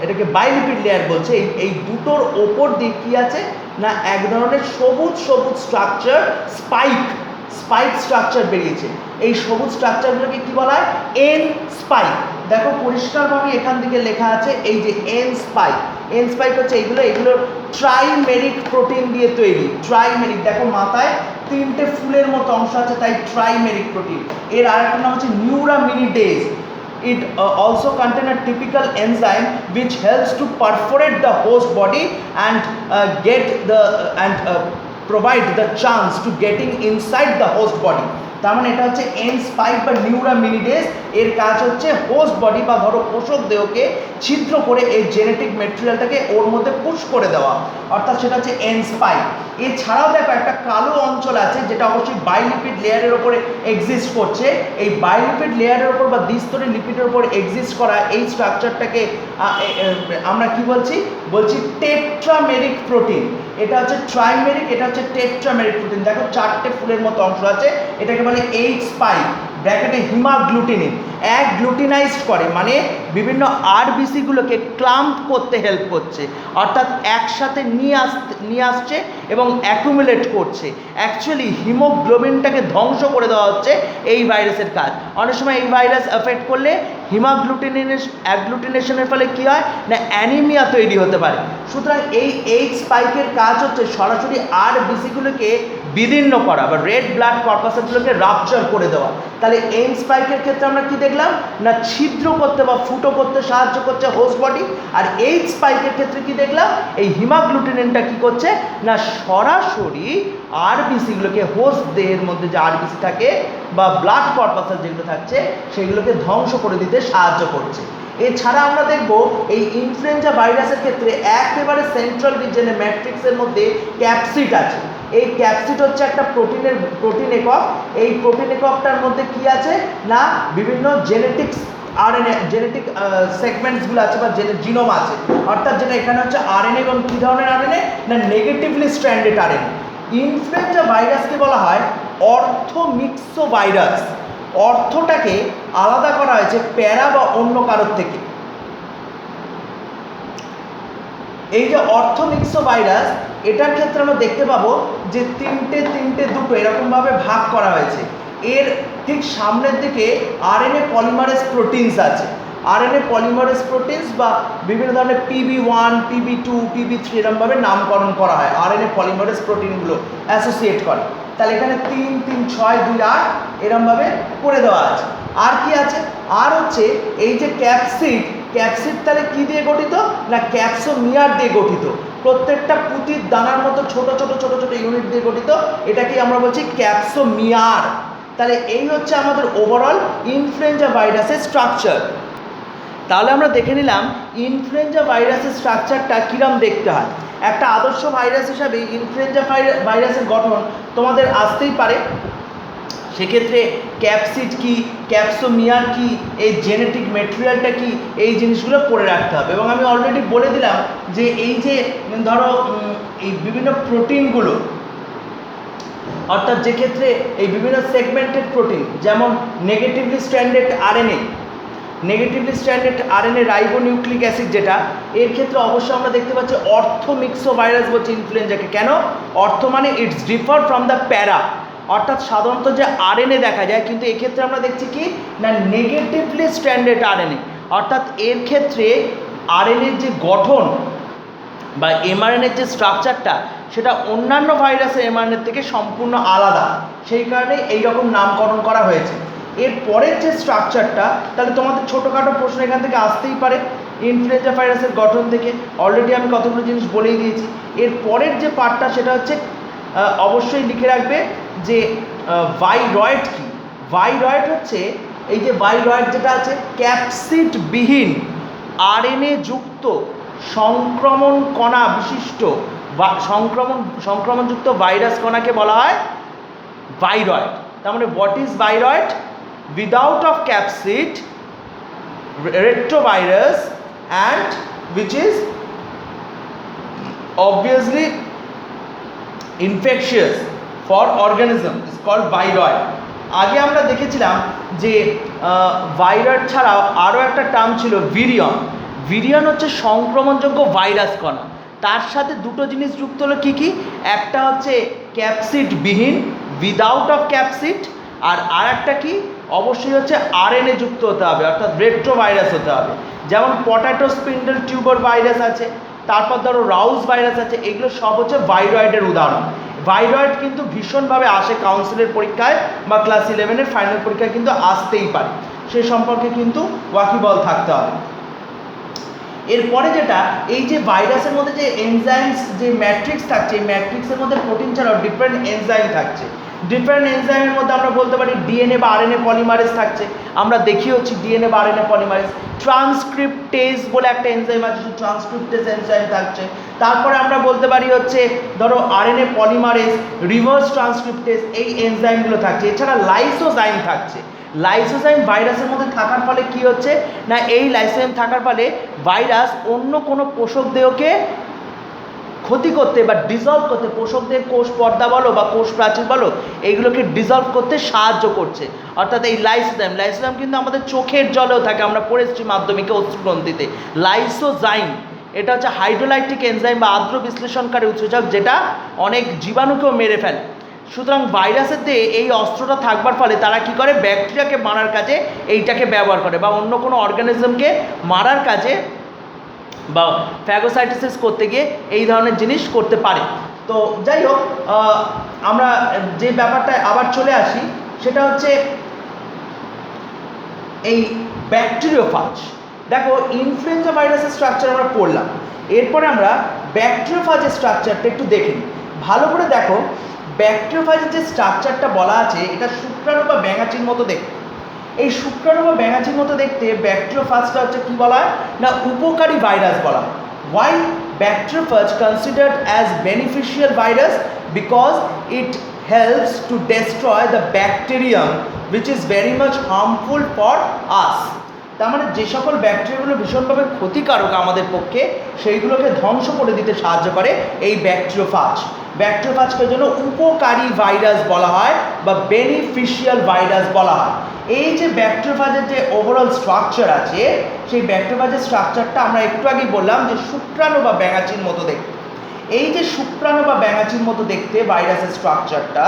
এটাকে বাইলিপিড লেয়ার বলছে, এই দুটোর ওপর দিক কি আছে না এক ধরনের সবুজ সবুজ স্ট্রাকচার, স্পাইক স্ট্রাকচার বেরিয়েছে। এই সবুজ স্ট্রাকচারগুলোকে কি বলা হয়, এন স্পাইক। দেখো পরিষ্কারভাবে এখান থেকে লেখা আছে এই যে এন স্পাইক। এন স্পাইক হচ্ছে এগুলো ট্রাইমেরিক প্রোটিন দিয়ে তৈরি। ট্রাইমেরিক, দেখো মাথায় তিনটে ফুলের মতো অংশ আছে তাই ট্রাইমেরিক প্রোটিন। এর আরেকটা নাম হচ্ছে নিউরামিনিডেজ। It also contain a typical enzyme which helps to perforate the host body and provide the chance to getting inside the host body. তার মানে এটা হচ্ছে এন স্পাইক বা নিউরামিনিডেজ। এর কাজ হচ্ছে হোস্ট বডি বা ধরো পোষক দেহকে ছিদ্র করে এই জেনেটিক মেটেরিয়ালটাকে ওর মধ্যে পুশ করে দেওয়া, অর্থাৎ সেটা হচ্ছে এন স্পাইক। এছাড়াও দেখো একটা কালো অঞ্চল আছে যেটা অবশ্যই বাইলিপিড লেয়ারের ওপরে এক্সিস্ট করছে। এই বাইলিপিড লেয়ারের ওপর বা দ্বিস্তরী লিপিডের ওপর এক্সিস্ট করা এই স্ট্রাকচারটাকে আমরা কি বলছি টেট্রামেরিক প্রোটিন। এটা হচ্ছে ট্রাইমেরিক, এটা হচ্ছে টেট্রামেরিক প্রোটিন। দেখো চারটে ফুলের মতো অংশ আছে, এটাকে বলে এইচ স্পাইক ব্র্যাকেটে হিমাগ্লুটিনিন। এক গ্লুটিনাইজড করে মানে বিভিন্ন আরবিসিগুলোকে ক্লাম্প করতে হেল্প করছে, অর্থাৎ একসাথে নিয়ে আসছে এবং অ্যাকুমুলেট করছে। অ্যাকচুয়ালি হিমোগ্লোবিনটাকে ধ্বংস করে দেওয়া হচ্ছে এই ভাইরাসের কাজ। অনেক সময় এই ভাইরাস এফেক্ট করলে অ্যাগ্লুটিনেশনের ফলে কী হয় না অ্যানিমিয়া তৈরি হতে পারে। সুতরাং এই এইচ স্পাইকের কাজ হচ্ছে সরাসরি আরবিসিগুলোকে বিদীর্ণ করা বা রেড ব্লাড কর্পাসেলগুলোকে রাপচার করে দেওয়া। তাহলে এন স্পাইকের ক্ষেত্রে আমরা কি দেখলাম না ছিদ্র করতে বা ফুটো করতে সাহায্য করছে হোস্ট বডি। আর এইচ স্পাইকের ক্ষেত্রে কি দেখলাম, এই হিমাগ্লুটিনিনটা কি করছে না সরাসরি আরবিসিগুলোকে, হোস্ট দেহের মধ্যে যে আরবিসি থাকে বা ব্লাড কর্পাসেল যেগুলো থাকছে সেগুলোকে ধ্বংস করে দিতে সাহায্য করছে। এছাড়া আমরা দেখব এই ইনফ্লুয়েঞ্জা ভাইরাসের ক্ষেত্রে একেবারে সেন্ট্রাল রিজনে ম্যাট্রিক্সের মধ্যে ক্যাপসিড আছে। এই ক্যাপসিড হচ্ছে একটা প্রোটিন একক। এই প্রোটিন এককটার মধ্যে কি আছে না বিভিন্ন জেনেটিক সেগমেন্টসগুলো আছে বা জিনোম আছে, অর্থাৎ যেটা এখানে হচ্ছে আরএনএ এবং কী ধরনের আরএনএ না নেগেটিভলি স্ট্র্যান্ডেড আরএনএ। ইনফ্লুয়েঞ্জা ভাইরাসকে বলা হয় অর্থোমিক্সো ভাইরাস। অর্থটাকে আলাদা করা হয়েছে প্যারা বা অন্য কারোর থেকে। এই যে অর্থোমিক্সো ভাইরাস, এটার ক্ষেত্রে আমরা দেখতে পাবো যে তিনটে দুটো এরকমভাবে ভাগ করা হয়েছে। এর ঠিক সামনের দিকে আরএনএ পলিমারেজ প্রোটিনস আছে। আরএনএ পলিমারেজ প্রোটিনস বা বিভিন্ন ধরনের PB1, PB2, PB3 এরকমভাবে নামকরণ করা হয় আরএনএ পলিমারেজ প্রোটিনগুলো অ্যাসোসিয়েট করে। তাহলে এখানে 3, 3, 6, 2, 8 এরকমভাবে করে দেওয়া আছে। আর কি আছে? আর হচ্ছে এই যে ক্যাপসিড, ক্যাপসিড তাহলে কী দিয়ে গঠিত না ক্যাপসোমিয়ার দিয়ে গঠিত, প্রত্যেকটা পুঁতির দানার মতো ছোট ছোট ছোট ছোট ইউনিট দিয়ে গঠিত, এটাকে আমরা বলছি ক্যাপসোমিয়ার। তাহলে এই হচ্ছে আমাদের ওভারঅল ইনফ্লুয়েঞ্জা ভাইরাসের স্ট্রাকচার। তাহলে আমরা দেখে নিলাম ইনফ্লুয়েঞ্জা ভাইরাসের স্ট্রাকচারটা কীরকম দেখতে হয়। একটা আদর্শ ভাইরাস হিসাবে ইনফ্লুয়েঞ্জা ভাইরাসের গঠন তোমাদের আসতেই পারে। সেক্ষেত্রে ক্যাপসিড কি, ক্যাপসোমিয়ার কি, এই জেনেটিক মেটেরিয়ালটা কি, এই জিনিসগুলো পড়ে রাখতে হবে। এবং আমি অলরেডি বলে দিলাম যে এই যে ধরো এই বিভিন্ন প্রোটিনগুলো, অর্থাৎ যে ক্ষেত্রে এই বিভিন্ন সেগমেন্টেড প্রোটিন, যেমন negatively stranded RNA, negatively stranded RNA ribonucleic acid, যেটা এর ক্ষেত্রে অবশ্যই আমরা দেখতে পাচ্ছি অর্থোমিক্সো ভাইরাস বলছে ইনফ্লুয়েঞ্জাকে। কেন অর্থ? মানে ইটস ডিফার ফ্রম দ্য প্যারা, অর্থাৎ সাধারণত যে আরএনএ দেখা যায়, কিন্তু এক্ষেত্রে আমরা দেখছি কি না নেগেটিভলি স্ট্র্যান্ডেড আরএনএ, অর্থাৎ এর ক্ষেত্রে আরএনএর যে গঠন বা এমআরএনএর যে স্ট্রাকচারটা সেটা অন্যান্য ভাইরাসের এমআরএনএর থেকে সম্পূর্ণ আলাদা, সেই কারণে এই রকম নামকরণ করা হয়েছে। এর পরের যে স্ট্রাকচারটা, তাহলে তোমাদের ছোটোখাটো প্রশ্ন এখান থেকে আসতেই পারে ইনফ্লুয়েঞ্জা ভাইরাসের গঠন থেকে, অলরেডি আমি কতগুলো জিনিস বলেই দিয়েছি। এর পরের যে পার্টটা সেটা হচ্ছে অবশ্যই লিখে রাখবে যে ভাইরয়েড কি। ভাইরয়েড হচ্ছে এই যে ভাইরয়েড যেটা আছে ক্যাপসিডবিহীন আরএনএ যুক্ত সংক্রমণ কণা বিশিষ্ট বা সংক্রমণযুক্ত ভাইরাস কণাকে বলা হয় ভাইরয়েড। তার মানে what is viroid? Without of capsid, retrovirus, and which is obviously infectious for organism is called viroid. আগে আমরা দেখেছিলাম যে ভাইরয়েড ছাড়াও আরও একটা টার্ম ছিল ভিরিয়ন। ভিরিয়ন হচ্ছে সংক্রমণযোগ্য ভাইরাস কণা, তার সাথে দুটো জিনিস যুক্ত হলো কি কি, একটা হচ্ছে ক্যাপসিডবিহীন উইদাউট অফ ক্যাপসিড, আর একটা কি অবশ্যই হচ্ছে আরএনএ যুক্ত হতে হবে, অর্থাৎ রেট্রোভাইরাস হতে হবে। যেমন পটাটো স্পিন্ডল টিউবার ভাইরাস আছে, তারপর ধরো রাউস ভাইরাস আছে, এগুলো সব হচ্ছে ভাইরয়েডের উদাহরণ। ভাইরয়েড কিন্তু ভীষণভাবে আসে কাউন্সিলের পরীক্ষায় বা ক্লাস 11-এর ফাইনাল পরীক্ষায় কিন্তু আসতেই পারে, সে সম্পর্কে কিন্তু ওয়াকিবল থাকতে হবে। এরপরে যেটা এই যে ভাইরাসের মধ্যে যে এনজাইমস যে ম্যাট্রিক্স থাকছে, এই ম্যাট্রিক্সের মধ্যে প্রোটিন ছাড়াও ডিফারেন্ট এনজাইম থাকছে। ডিফারেন্ট এনজাইমের মধ্যে আমরা বলতে পারি ডিএনএ বা আরএনএ পলিমারেজ থাকছে, আমরা দেখি হচ্ছে ডিএনএ বা আরএনএ পলিমারেজ। ট্রান্সক্রিপ্টেজ বলে একটা এনজাইম আছে, সেই ট্রান্সক্রিপ্টেজ এনজাইম থাকছে। তারপরে আমরা বলতে পারি হচ্ছে ধরো আরএনএ পলিমারেজ, রিভার্স ট্রান্সক্রিপ্টেজ, এই এনজাইমগুলো থাকছে। এছাড়া লাইসোজাইম থাকছে। লাইসোজাইম ভাইরাসের মধ্যে থাকার ফলে কি হচ্ছে না এই লাইসোজাইম থাকার ফলে ভাইরাস অন্য কোনো পোষক দেহকে ক্ষতি করতে বা ডিজলভ করতে, পোষকদের কোষ পর্দা বলো বা কোষ প্রাচীর বলো, এইগুলোকে ডিজলভ করতে সাহায্য করছে। অর্থাৎ এই লাইসোজাইম কিন্তু আমাদের চোখের জলেও থাকে, আমরা পড়েছি মাধ্যমিকে অশ্রুগ্রন্থিতে। লাইসোজাইম এটা হচ্ছে হাইড্রোলাইটিক এনজাইম বা আর্দ্র বিশ্লেষণকারী উৎসেচক, যেটা অনেক জীবাণুকেও মেরে ফেলে। সুতরাং ভাইরাসের দিয়ে এই অস্ত্রটা থাকবার ফলে তারা কি করে, ব্যাকটেরিয়াকে মারার কাজে এইটাকে ব্যবহার করে বা অন্য কোনো অর্গানিজমকে মারার কাজে বা ফ্যাগোসাইটোসিস করতে গিয়ে এই ধরনের জিনিস করতে পারে। তো যাই হোক, আমরা যে ব্যাপারটা আবার চলে আসি সেটা হচ্ছে এই ব্যাকটেরিওফাজ। দেখো ইনফ্লুয়েঞ্জা ভাইরাসের স্ট্রাকচার আমরা পড়লাম, এরপরে আমরা ব্যাকটেরিওফাজের স্ট্রাকচারটা একটু দেখে নিই। ভালো করে দেখো, ব্যাকটেরিওফাজের যে স্ট্রাকচারটা বলা আছে এটা শুক্রাণু বা ব্যাঙাচির মতো দেখতে। এই শুক্রাণু বা ব্যাঙাচির মতো দেখতে ব্যাকটেরিওফাজটা হচ্ছে কি বলা হয় না উপকারী ভাইরাস বলা হয়। Why bacteriophage considered as beneficial virus? Because it helps to destroy the bacterium which is very much harmful for us. তার মানে যে সকল ব্যাকটেরিয়াগুলো ভীষণভাবে ক্ষতিকারক আমাদের পক্ষে, সেইগুলোকে ধ্বংস করে দিতে সাহায্য করে এই ব্যাকটেরিওফাজ। ব্যাকটেরিওফাজকে জন্য উপকারী ভাইরাস বলা হয় বা বেনিফিশিয়াল ভাইরাস বলা হয়। এই যে ব্যাকটেরিওফাজের যে ওভারঅল স্ট্রাকচার আছে, সেই ব্যাকটেরিওফাজের স্ট্রাকচারটা আমরা একটু আগেই বললাম যে শুক্রাণু বা ব্যাঙাচির মতো দেখতে। এই যে শুক্রাণু বা ব্যাঙাচির মতো দেখতে ভাইরাসের স্ট্রাকচারটা,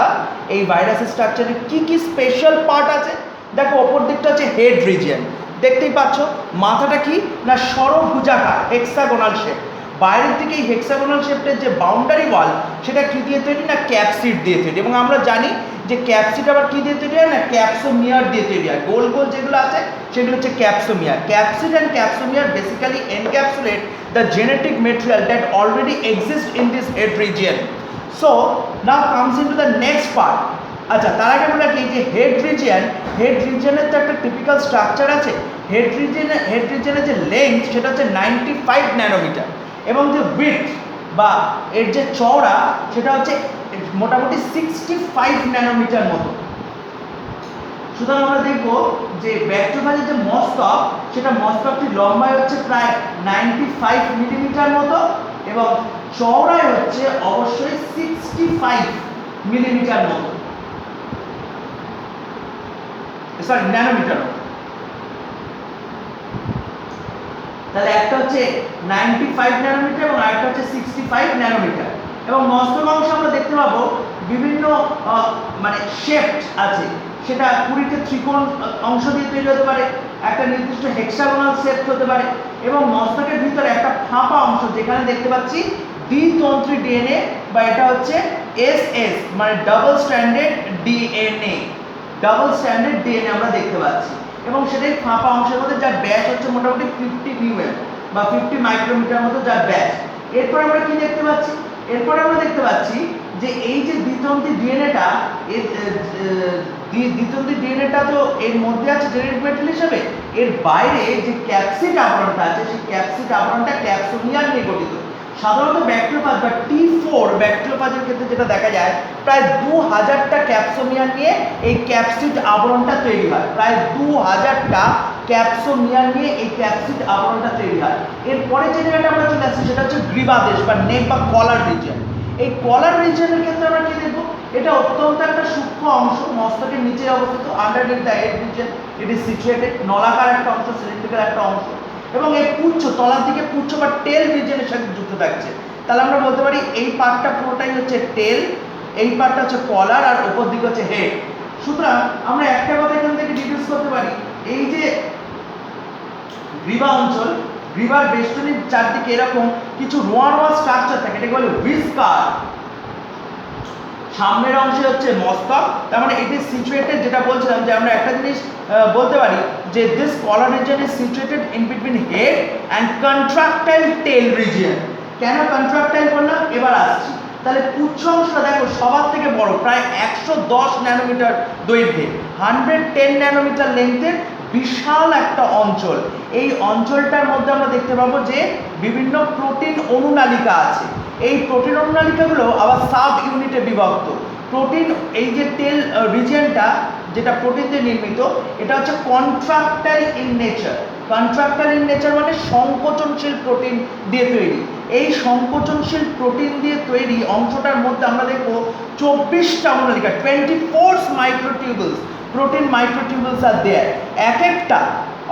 এই ভাইরাসের স্ট্রাকচারে কি কি স্পেশাল পার্ট আছে দেখো। ওপর দিকটা হচ্ছে হেড রিজিয়ন, দেখতেই পাচ্ছ মাথাটা কি না ষড়ভুজাকার, হেক্সাগোনাল শেপ। বাইরের দিকে এই হেক্সাগোনাল শেপের যে বাউন্ডারি ওয়াল সেটা কি দিয়ে তৈরি না ক্যাপসিড দিয়ে তৈরি। এবং আমরা জানি যে ক্যাপসিড আবার কি দিয়ে তৈরি হয় না ক্যাপসোমিয়ার দিয়ে তৈরি হয়। গোল গোল যেগুলো আছে সেগুলো হচ্ছে capsomere. Capsid and capsomere basically encapsulate the genetic material that already exist in this head region. So now comes into the next part. আচ্ছা, তার আগে বলে কি যে হেড রিজিয়নের তো একটা টিপিক্যাল স্ট্রাকচার আছে। হেড রিজিয়নের যে লেন্থ সেটা হচ্ছে 95 ন্যানোমিটার এবং যে উইডথ বা এর যে চওড়া সেটা হচ্ছে মোটামুটি 65 ন্যানোমিটার মতো। সুতরাং আমরা দেখব যে ব্যাকটেরিয়ার যে মস্তক সেটা মস্তকটি লম্বায় হচ্ছে প্রায় 95 মিলিমিটার মতো এবং চওড়ায় হচ্ছে অবশ্যই 65 মিলিমিটার মতো, সরি ন্যানোমিটার। তাহলে একটা হচ্ছে 95 ন্যানোমিটার এবং আরেকটা হচ্ছে 65 ন্যানোমিটার। এবং মস্তক অংশ আমরা দেখতে পাবো বিভিন্ন মানে শেপ আছে, সেটা 20টা ত্রিকোণ অংশ দিয়ে তৈরি হতে পারে, একটা নির্দিষ্ট হেক্সাগোনাল শেপ হতে পারে এবং মস্তকের ভিতরে একটা ফাঁপা অংশ যেখানে দেখতে পাচ্ছি দ্বিতন্ত্রী ডিএনএ বা এটা হচ্ছে এসএস মানে ডাবল স্ট্র্যান্ডেড ডিএনএ আমরা দেখতে পাচ্ছি এবং সেটাই ফাঁপা অংশের মধ্যে যার ব্যাস হচ্ছে মোটামুটি 50 নিউএম বা 50 মাইক্রোমিটার মতো যার ব্যাস। এরপর আমরা কি দেখতে পাচ্ছি? এরপর আমরা দেখতে পাচ্ছি যে এই যে দ্বিতন্ত্রী ডিএনএটা তো এর মধ্যে আছে জেনেটিক মেটেরিয়াল হিসেবে, এর বাইরে যে ক্যাপসিড আবরণটা আছে সেই ক্যাপসিড আবরণটা ক্যাপসোমিয়ার নিয়ে গঠিত। সাধারণত ব্যাকটেরিওফাজ বা T4 ব্যাকটেরিওফাজের ক্ষেত্রে যেটা দেখা যায় প্রায় 2000টা ক্যাপসোমিয়ার নিয়ে এই ক্যাপসিড আবরণটা তৈরি হয়। প্রায় 2000টা ক্যাপসোমিয়ার নিয়ে এই ক্যাপসিড আবরণটা তৈরি হয়। এরপরে যে জায়গাটা আমরা চলে আসছি সেটা হচ্ছে গ্রীবাদেশ বা নেক বা কলার রিজিয়ন। এই কলার রিজিয়নের ক্ষেত্রে আমরা কি দেখব? এটা অত্যন্ত একটা সূক্ষ্ম অংশ, মস্তকের নিচে অবস্থিত, underneath the head region it is situated. নলাকার একটা অংশ, সিলিন্ড্রিক্যাল একটা অংশ এবং এই পুচ্ছ তলার দিকে পুচ্ছ বা টেল রিজিয়নের সাথে যুক্ত থাকছে। তাহলে আমরা বলতে পারি এই পার্টটা পুরোটাই হচ্ছে টেল, এই পার্টটা হচ্ছে কলার আর উপর দিকে হচ্ছে হেড। সুতরাং আমরা একটা কথা এখান থেকে ডিটেইলস করতে পারি, এই যে গ্রীবা অঞ্চল, গ্রীবার বেষ্টনীর চারদিকে এরকম কিছু রোয়া স্ট্রাকচার থাকে, এটাকে বলে হুইস্কার। সামনের অংশে হচ্ছে মস্তক, তার মানে ইট ইজ সিচুয়েটেড, যেটা বলছিলাম যে আমরা একটা জিনিস বলতে পারি যে this collar region is situated in between head and contractile tail region. কেন কন্ট্রাক্টাইল বললাম এবার আসছি। তাহলে পুচ্ছ অংশটা দেখো সবার থেকে বড়, প্রায় 110 ন্যানোমিটার দৈর্ঘ্যে, 110 ন্যানোমিটার লেন্থের বিশাল একটা অঞ্চল। এই অঞ্চলটার মধ্যে আমরা দেখতে পাবো যে বিভিন্ন প্রোটিন অনুনালিকা আছে। এই প্রোটিন অনুনালিকাগুলো আবার সাব ইউনিটে বিভক্ত। প্রোটিন এই যে টেল রিজিয়নটা যেটা প্রোটিন দিয়ে নির্মিত, এটা হচ্ছে contractile in nature. Contractile in nature মানে সংকোচনশীল প্রোটিন দিয়ে তৈরি। এই সংকোচনশীল প্রোটিন দিয়ে তৈরি অংশটার মধ্যে আমরা দেখব 24টা অনুনালিকা, 24 মাইক্রোটিউবুলস, প্রোটিন মাইক্রোটিউবুলস আর দেয়ার। এক একটা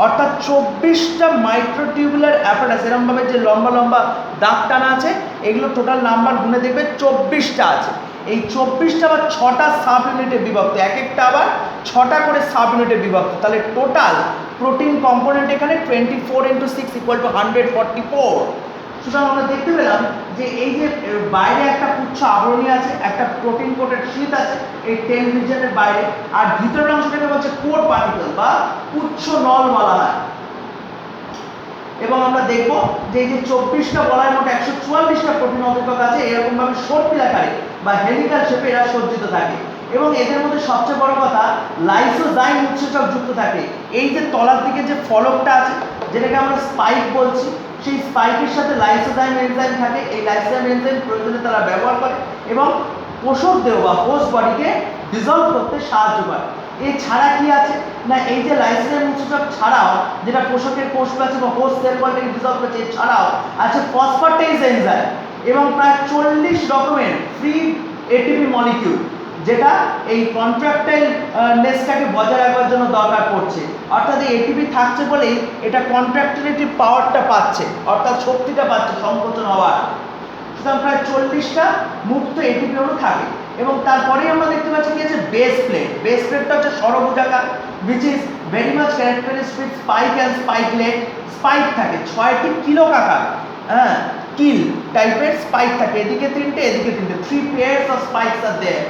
অর্থাৎ 24টা মাইক্রোটিউবুলার অ্যাপারেটাস, এরকমভাবে যে লম্বা লম্বা দাগ টানা আছে, এগুলো টোটাল নাম্বার গুনে দেখবে 24টা আছে। এই 24টা আবার 6টা সাব ইউনিটে বিভক্ত, এক একটা আবার 6টা করে সাব ইউনিটে বিভক্ত। তাহলে টোটাল প্রোটিন কম্পোনেন্ট এখানে 24 × 6 = 144। সুতরাং আমরা দেখতে পেলাম যে এই যে বাইরে একটা পুচ্ছ আবরণী আছে, একটা প্রোটিন কোটেড শীট আছে এই টেল রিজিয়নের বাইরে, আর ভিতরের অংশটাকে বলছে কোর পার্টিকল বা পুচ্ছ নল বলা হয়। এবং আমরা দেখব যে এই যে 24টা বলার মোট 144টা প্রোটিন অধিকক আছে, এরকমভাবে সর্পিল আকারে বা হেলিক্যাল শেপে এরা সজ্জিত থাকে। এবং এদের মধ্যে সবচেয়ে বড় কথা লাইসোজাইম উৎসেচক যুক্ত থাকে। এই যে তলার দিকে যে ফলকটা আছে যেটাকে আমরা স্পাইক বলছি, সেই স্পাইকের সাথে লাইসোজাইম এনজাইম থাকে। এই লাইসোজাইম এনজাইম প্রয়োজনে তারা ব্যবহার করে এবং পোষক দেহ বা হোস্ট বডিকে ডিসলভ করতে সাহায্য করে। এছাড়া কি আছে না এই যে লাইসোজাইম উৎসেচক ছাড়াও যেটা পোষকের কোষ আছে বা হোস্ট সেল বডিকে ডিসলভ করছে, এছাড়াও আছে ফসফেটেজ এনজাইম এবং প্রায় 40 রকমের ফ্রি এটিপি মলিকিউল, যেটা এই কন্ট্রাক্টাইল নেসটাকে বজায় রাখার জন্য দরকার পড়ছে। অর্থাৎ এই এটিপি থাকছে বলেই এটা কন্ট্রাক্টিলিটি পাওয়ারটা পাচ্ছে, অর্থাৎ শক্তিটা পাচ্ছে সংকোচন হওয়ার। সুতরাং প্রায় 40টা মুক্ত এটিপি অণু থাকে এবং তারপরেই আমরা দেখতে পাচ্ছি কি আছে বেস প্লেট। বেস প্লেটটা হচ্ছে ষড়ভুজাকার which is very much characterized with spike and spikelet। Spike থাকে 6টি কিলোকাকার, হ্যাঁ কিল টাইপের স্পাইক থাকে, এদিকে 3টে এদিকে 3টে, 3 pairs of spikes are there।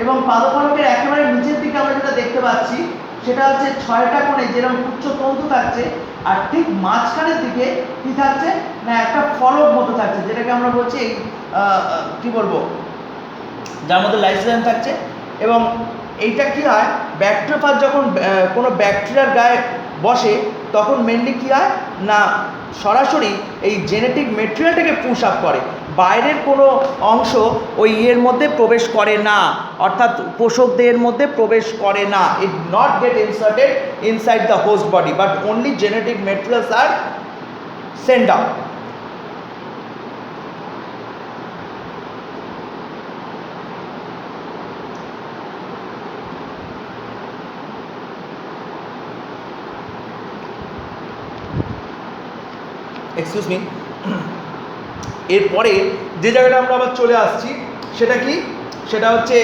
এবং পাদফলকের একেবারে নিচের দিকে আমরা যেটা দেখতে পাচ্ছি সেটা হচ্ছে 6টা কোণে যেরকম উচ্চ তন্তু থাকছে, আর ঠিক মাঝখানের দিকে কি থাকছে না একটা ফলক মতো থাকছে, যেটাকে আমরা বলছি কি বলবো যার মধ্যে লাইসোজাইম থাকছে। এবং এইটা কি হয় ব্যাকটেরিওফাজ যখন কোনো ব্যাকটেরিয়ার গায়ে বসে তখন মেনলি কি হয় না সরাসরি এই জেনেটিক মেটেরিয়ালটাকে পুশ আপ করে, বাইরের কোনো অংশ ওই এর মধ্যে প্রবেশ করে না, অর্থাৎ পোষক দেহের মধ্যে প্রবেশ করে না। It not get inserted inside the host body but only genetic materials are send out. Excuse me. এরপরে যে জায়গাটা আমরা আবার চলে আসছি সেটা কি, সেটা হচ্ছে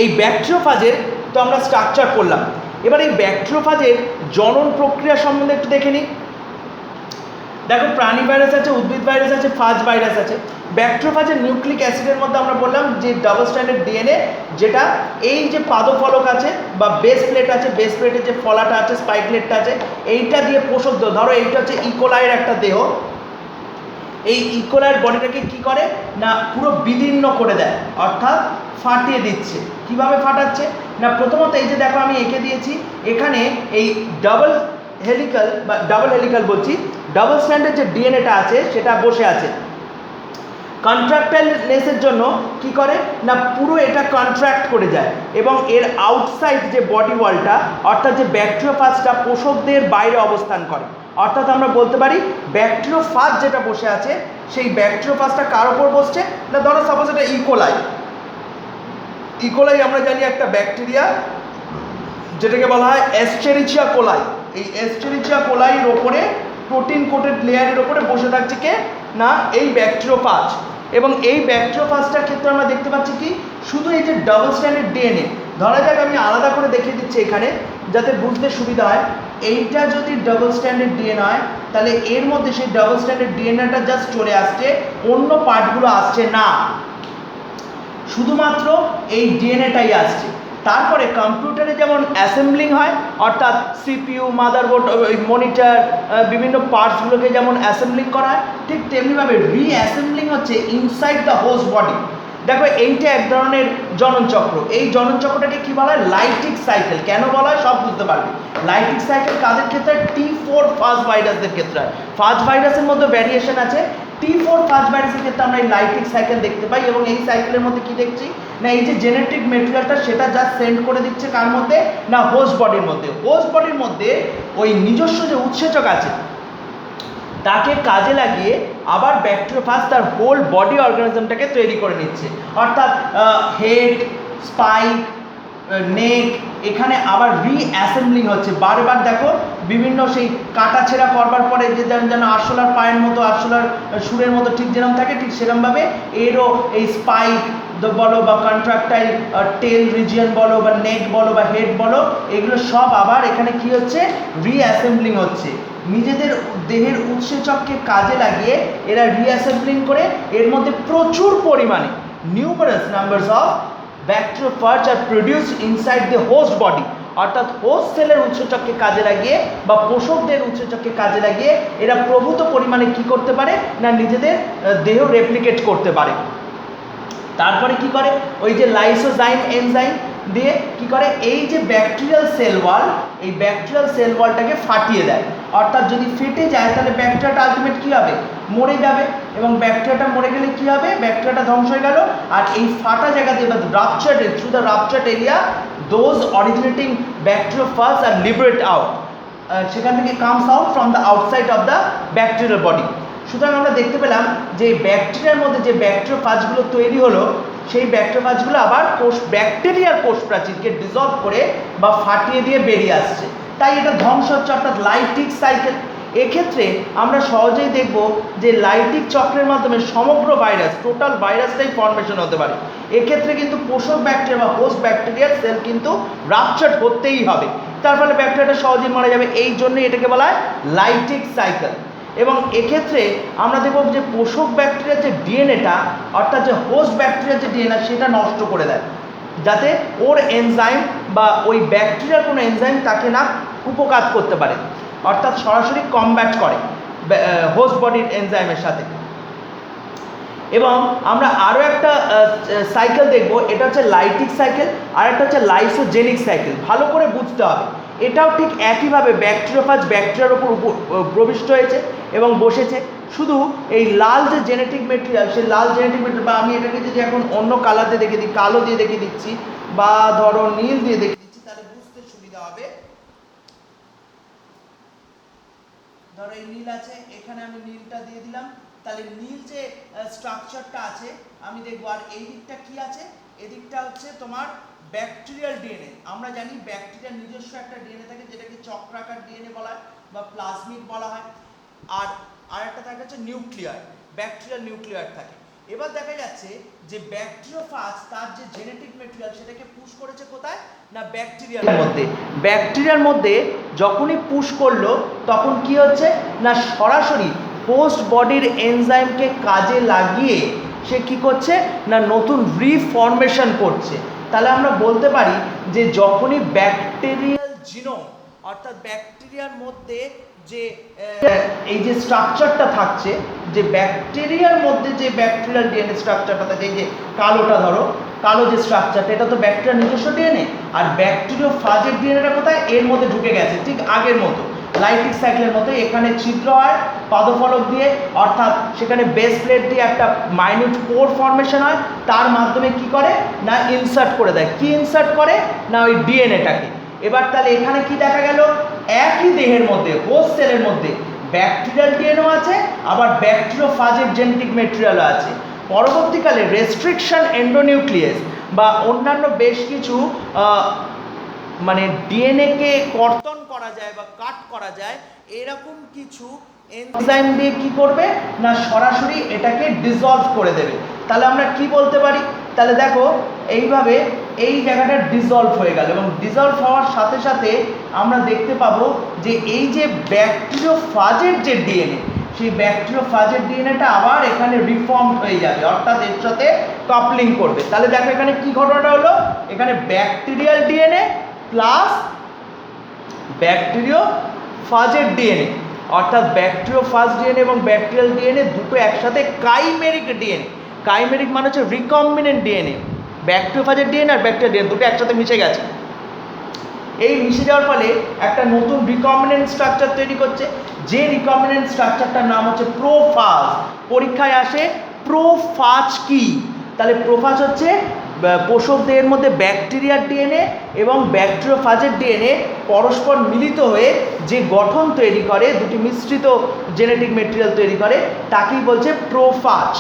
এই ব্যাকটেরিওফাজের তো আমরা স্ট্রাকচার করলাম। এবার এই ব্যাকটেরিওফাজের জনন প্রক্রিয়া সম্বন্ধে একটু দেখে নিই। দেখো প্রাণী ভাইরাস আছে, উদ্ভিদ ভাইরাস আছে, ফাজ ভাইরাস আছে। ব্যাকটেরিওফাজের নিউক্লিক অ্যাসিডের মধ্যে আমরা বললাম যে ডাবল স্ট্র্যান্ডেড ডিএনএ, যেটা এই যে পাদফলক আছে বা বেস প্লেট আছে, বেস প্লেটের যে ফলাটা আছে স্পাইকলেটটা আছে, এইটা দিয়ে পোষক দেহ, ধরো এইটা হচ্ছে ইকোলাইয়ের একটা দেহ, এই ইকোলাইয়ের বডিটাকে কি করে না পুরো বিদীর্ণ করে দেয়, অর্থাৎ ফাটিয়ে দিচ্ছে। কিভাবে ফাটাচ্ছে না প্রথমত এই যে দেখো আমি এঁকে দিয়েছি, এখানে এই ডাবল হেলিক্যাল বলছি ডাবল স্ট্র্যান্ডের যে ডিএনএটা আছে সেটা বসে আছে। কন্ট্রাক্টাইলনেসের জন্য কি করে না পুরো এটা কন্ট্রাক্ট করে যায় এবং এর আউটসাইড যে বডি ওয়ালটা অর্থাৎ যে ব্যাকটেরিওফাজটা পোষকদের বাইরে অবস্থান করে। অর্থাৎ আমরা বলতে পারি ব্যাকটেরিওফাজ যেটা বসে আছে সেই ব্যাকটেরিওফাজটা কার ওপর বসছে না ধরো সাপোজ এটা ইকোলাই আমরা জানি একটা ব্যাকটেরিয়া যেটাকে বলা হয় এস্চেরিচিয়া কোলাই। এই এস্চেরিচিয়া কোলাইয়ের ওপরে প্রোটিন কোটেড লেয়ারের ওপরে বসে থাকছে কে না এই ব্যাকটেরিওফাজ। এবং এই ব্যাকটেরিওফাজটার ক্ষেত্রে আমরা দেখতে পাচ্ছি কি শুধু এই যে ডাবল স্ট্র্যান্ডেড ডিএনএ, ধরা যাক আমি আলাদা করে দেখিয়ে দিচ্ছি এখানে যাতে বুঝতে সুবিধা হয়। এইটা যদি ডাবল স্ট্র্যান্ডেড ডিএনএ হয় তাহলে এর মধ্যে সেই ডাবল স্ট্র্যান্ডেড ডিএনএটা জাস্ট চলে আসছে, অন্য পার্টগুলো আসছে না, শুধুমাত্র এই ডিএনএটাই আসছে। তারপরে কম্পিউটারে যেমন অ্যাসেম্বলিং হয় অর্থাৎ সিপিইউ মাদারবোর্ড মনিটর বিভিন্ন পার্টসগুলোকে যেমন অ্যাসেম্বলিং করা হয়, ঠিক তেমনিভাবে রিঅ্যাসেম্বলিং হচ্ছে ইনসাইড দ্য হোস্ট বডি। দেখো এইটা এক ধরনের জনন চক্র। এই জনন চক্রটাকে কী বলা হয় লাইটিক সাইকেল। কেন বলা হয় সব বুঝতে পারবে। লাইটিক সাইকেল কাদের ক্ষেত্রে T4 ফাজ ভাইরাসদের ক্ষেত্রে হয়। ফাজ ভাইরাসের মধ্যে ভ্যারিয়েশন আছে, T4 ফাজ ভাইরাসের ক্ষেত্রে আমরা এই লাইটিক সাইকেল দেখতে পাই। এবং এই সাইকেলের মধ্যে কি দেখছি না এই যে জেনেটিক মেটেরিয়ালটা সেটা যা সেন্ড করে দিচ্ছে কার মধ্যে না হোস্ট বডির মধ্যে। হোস্ট বডির মধ্যে ওই নিজস্ব যে উৎসেচক আছে তাকে কাজে লাগিয়ে আবার ব্যাকটেরিওফাজ তার হোল বডি অর্গানিজমটাকে তৈরি করে নিচ্ছে। অর্থাৎ হেড স্পাইক নেক এখানে আবার রিঅ্যাসেম্বলিং হচ্ছে বারবার। দেখো বিভিন্ন সেই কাটা ছেঁড়া করবার পরে যে যেন আরশোলার পায়ের মতো আরশোলার সুরের মতো ঠিক যেরকম থাকে ঠিক সেরকমভাবে এরও এই স্পাইক বলো বা কন্ট্রাক্টাইল টেল রিজিয়ন বলো বা নেক বলো বা হেড বলো, এগুলো সব আবার এখানে কি হচ্ছে রিঅ্যাসেম্বলিং হচ্ছে। নিজেদের দেহের উৎসেচককে কাজে লাগিয়ে এরা রিঅ্যাসেম্বলিং করে এর মধ্যে প্রচুর পরিমাণে numerous numbers of bacteriophage are produced inside the host body. অর্থাৎ হোস্ট সেলের উৎসেচককে কাজে লাগিয়ে বা পোষকদের উৎসেচককে কাজে লাগিয়ে এরা প্রভূত পরিমাণে কি করতে পারে না নিজেদের দেহ রেপ্লিকেট করতে পারে। তারপরে কি করে ওই যে লাইসোজাইম এনজাইম দিয়ে কি করে এই যে ব্যাকটেরিয়াল সেল ওয়াল, এই ব্যাকটেরিয়াল সেল ওয়ালটাকে ফাটিয়ে দেয়। অর্থাৎ যদি ফেটে যায় তাহলে ব্যাকটেরিয়াটা আলটিমেট কী হবে মরে যাবে, এবং ব্যাকটেরিয়াটা মরে গেলে কী হবে ব্যাকটেরিয়াটা ধ্বংস হয়ে গেল। আর এই ফাটা জায়গা দিয়ে ruptured through the ruptured area those originating bacteriophage are liberate out, সেখান থেকে comes out from the outside of the bacterial body. সুতরাং আমরা দেখতে পেলাম যে ব্যাকটেরিয়ার মধ্যে যে ব্যাকটেরিওফাজগুলো তৈরি হলো সেই ব্যাকটেরিওফাজগুলো আবার ব্যাকটেরিয়ার কোষ প্রাচীরকে ডিসলভ করে বা ফাটিয়ে দিয়ে বেরিয়ে আসছে, তাই এটা ধ্বংস হচ্ছে। অর্থাৎ লাইটিক সাইকেল। এক্ষেত্রে আমরা সহজেই দেখব যে লাইটিক চক্রের মাধ্যমে সমগ্র ভাইরাস, টোটাল ভাইরাসটাই ফর্মেশন হতে পারে। এক্ষেত্রে কিন্তু পোষক ব্যাকটেরিয়া বা হোস্ট ব্যাকটেরিয়ার সেল কিন্তু রাপচার করতেই হবে, তার ফলে ব্যাকটেরিয়াটা সহজেই মারা যাবে। এই জন্যই এটাকে বলা হয় লাইটিক সাইকেল। এবং এক্ষেত্রে আমরা দেখব যে পোষক ব্যাকটেরিয়ার যে ডিএনএটা, অর্থাৎ যে হোস্ট ব্যাকটেরিয়ার যে ডিএনএ সেটা নষ্ট করে দেয়, যাতে ওর এনজাইম বা ওই ব্যাকটেরিয়ার কোনো এনজাইম তাকে না উপকার করতে পারে, অর্থাৎ সরাসরি কমব্যাট করে হোস্ট বডির এনজাইমের সাথে। এবং আমরা আরও একটা সাইকেল দেখব, এটা হচ্ছে লাইটিক সাইকেল, আর একটা হচ্ছে লাইসোজেনিক সাইকেল। ভালো করে বুঝতে হবে, এটাও ঠিক একইভাবে ব্যাকটেরিওফাজ ব্যাকটেরিয়ার উপর প্রবিষ্ট হয়েছে এবং বসেছে। শুধু এই লাল যে জেনেটিক মেটেরিয়াল, সেই লাল জেনেটিক মেটেরিয়াল, বা আমি এটাকে যদি এখন অন্য কালার দিয়ে দেখে দিই, কালো দিয়ে দেখে দিচ্ছি বা ধরো নীল দিয়ে দেখে দিচ্ছি, তাহলে বুঝতে সুবিধা হবে। ধরো এই নীল আছে, এখানে আমি নীলটা দিয়ে দিলাম, তাহলে নীল যে স্ট্রাকচারটা আছে আমি দেখবো। আর এই দিকটা কি আছে, এদিকটা হচ্ছে তোমার ব্যাকটেরিয়াল ডিএনএ। আমরা জানি ব্যাকটেরিয়ার নিজস্ব একটা ডিএনএ থাকে, যেটাকে চক্রাকার ডিএনএ বলা হয় বা প্লাজমিড বলা হয়। আর একটা থাকে হচ্ছে নিউক্লিয়ার, ব্যাকটেরিয়াল নিউক্লিয়ার থাকে। এবার দেখা যাচ্ছে যে ব্যাকটেরিওফাজ তার যে জেনেটিক মেটেরিয়াল সেটাকে পুশ করেছে কোথায়, না ব্যাকটেরিয়ার মধ্যে। ব্যাকটেরিয়ার মধ্যে যখনই পুশ করলো তখন কি হচ্ছে, না সরাসরি হোস্ট বডির এনজাইমকে কাজে লাগিয়ে সে কি করছে, না নতুন রিফর্মেশন করছে। তাহলে আমরা বলতে পারি যে যখনই ব্যাকটেরিয়াল জিনোম, অর্থাৎ ব্যাকটেরিয়ার মধ্যে যে এই যে স্ট্রাকচারটা থাকছে, যে ব্যাকটেরিয়ার মধ্যে যে ব্যাকটেরিয়াল ডিএনএ স্ট্রাকচারটা থাকে, এই যে কালোটা ধরো, কালো যে স্ট্রাকচারটা, এটা তো ব্যাকটেরিয়ার নিজস্ব ডিএনএ। আর ব্যাকটেরিওফাজের ডিএনএটা কোথায়, এর মধ্যে ঢুকে গেছে, ঠিক আগের মতো লাইটিক সাইকেলের মতো। এখানে ছিদ্র হয় পাদফলক দিয়ে, অর্থাৎ সেখানে বেস প্লেট দিয়ে একটা মাইনিউট পোর ফর্মেশন হয়, তার মাধ্যমে কি করে, না ইনসার্ট করে দেয়। কি ইনসার্ট করে, না ওই ডিএনএটাকে। এবার তাহলে এখানে কি দেখা গেল, একই দেহের মধ্যে হোস্ট সেলের মধ্যে ব্যাকটেরিয়াল ডিএনএও আছে, আবার ব্যাকটেরিওফাজের জেনেটিক মেটেরিয়ালও আছে। পরবর্তীকালে রেস্ট্রিকশন এন্ডোনিউক্লিয়াস বা অন্যান্য বেশ কিছু মানে ডিএনএকে কর্তন করা যায় বা কাট করা যায়, এরকম কিছু এনজাইম দিয়ে কি করবে, না সরাসরি এটাকে ডিসলভ করে দেবে। তাহলে আমরা কি বলতে পারি, তাহলে দেখো এইভাবে এই জায়গাটা ডিসলভ হয়ে গেল, এবং ডিসলভ হওয়ার সাথে সাথে আমরা দেখতে পাবো যে এই যে ব্যাকটেরিওফাজের যে ডিএনএ, সেই ব্যাকটেরিওফাজের ডিএনএটা আবার এখানে রিফর্ম হয়ে যাবে, অর্থাৎ এর সাথে কাপলিং করবে। তাহলে দেখো এখানে কি ঘটনাটা হলো, এখানে ব্যাকটেরিয়াল ডিএনএ প্লাস ব্যাকটেরিওফাজের ডিএনএ, অর্থাৎ ব্যাকটেরিওফাজ ডিএনএ এবং ব্যাকটেরিয়াল ডিএনএ দুটো একসাথে কাইমেরিক ডিএনএ। কাইমেরিক মানে হচ্ছে রিকম্বিনেন্ট ডিএনএ। ব্যাকটেরিওফাজের ডিএনএ আর ব্যাকটেরিয়াল ডিএনএ দুটো একসাথে মিশে গেছে। এই মিশে যাওয়ার ফলে একটা নতুন রিকম্বিনেন্ট স্ট্রাকচার তৈরি করছে, যে রিকম্বিনেন্ট স্ট্রাকচারটার নাম হচ্ছে প্রোফাজ। পরীক্ষায় আসে প্রোফাজ কি, তাহলে প্রোফাজ হচ্ছে পোষক দেহের মধ্যে ব্যাকটেরিয়ার ডিএনএ এবং ব্যাকটেরিওফাজের ডিএনএ পরস্পর মিলিত হয়ে যে গঠন তৈরি করে, দুটি মিশ্রিত জেনেটিক মেটেরিয়াল তৈরি করে, তাকেই বলছে প্রোফাজ।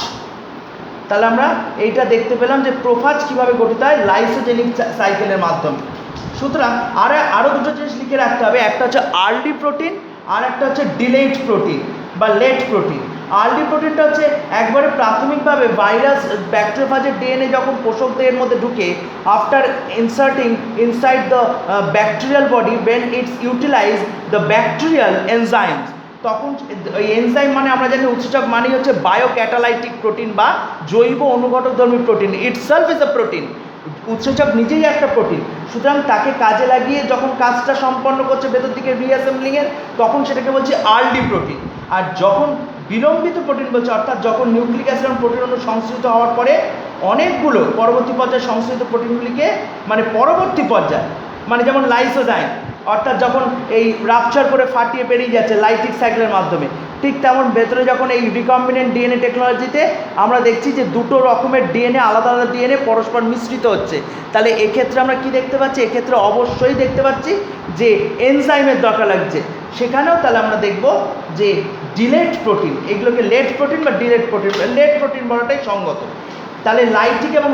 তাহলে আমরা এইটা দেখতে পেলাম যে প্রোফাজ কীভাবে গঠিত হয়, লাইসোজেনিক সাইকেলের মাধ্যমে। সুতরাং আরও দুটো জিনিস লিখে রাখতে হবে, একটা হচ্ছে আর্লি প্রোটিন আর একটা হচ্ছে ডিলেট প্রোটিন বা লেট প্রোটিন। আর্লি প্রোটিনটা হচ্ছে একবারে প্রাথমিকভাবে ভাইরাস ব্যাকটেরিওফাজের ডিএনএ যখন পোষক দেহের মধ্যে ঢুকে, after inserting inside the bacterial body when it's utilize the bacterial enzymes, তখন ওই এনজাইম মানে আমরা জানি উৎসেচক মানেই হচ্ছে বায়োক্যাটালাইটিক প্রোটিন বা জৈব অনুঘটকধর্মী protein. Itself is a protein, উৎসেচক নিজেই একটা প্রোটিন। সুতরাং তাকে কাজে লাগিয়ে যখন কাজটা সম্পন্ন করছে ভেতর দিকে রিঅ্যাসেম্বলিংয়ের, তখন সেটাকে বলছি আর্লি প্রোটিন। আর যখন বিলম্বিত প্রোটিন বলছে, অর্থাৎ যখন নিউক্লিক অ্যাসিড এবং প্রোটিন অণু সংশ্লিষ্ট হওয়ার পরে অনেকগুলো পরবর্তী পর্যায়ে সংশ্লিষ্ট প্রোটিনগুলিকে, মানে পরবর্তী পর্যায়ে, মানে যেমন লাইসোজাইম, অর্থাৎ যখন এই রাপচার করে ফাটিয়ে বেরিয়ে যাচ্ছে লাইটিক সাইকেলের মাধ্যমে, ঠিক তেমন ভেতরে যখন এই রিকম্বিনেন্ট ডিএনএ টেকনোলজিতে আমরা দেখছি যে দুটো রকমের ডিএনএ, আলাদা আলাদা ডিএনএ পরস্পর মিশ্রিত হচ্ছে। তাহলে এক্ষেত্রে আমরা কি দেখতে পাচ্ছি, এক্ষেত্রে অবশ্যই দেখতে পাচ্ছি যে এনজাইমের দরকার লাগছে। সেখানেও তাহলে আমরা দেখব যে ডিলেট প্রোটিন, এগুলোকে লেট প্রোটিন বা ডিলেট প্রোটিন, লেট প্রোটিন বলাটাই সঙ্গত। তাহলে লাইটিক এবং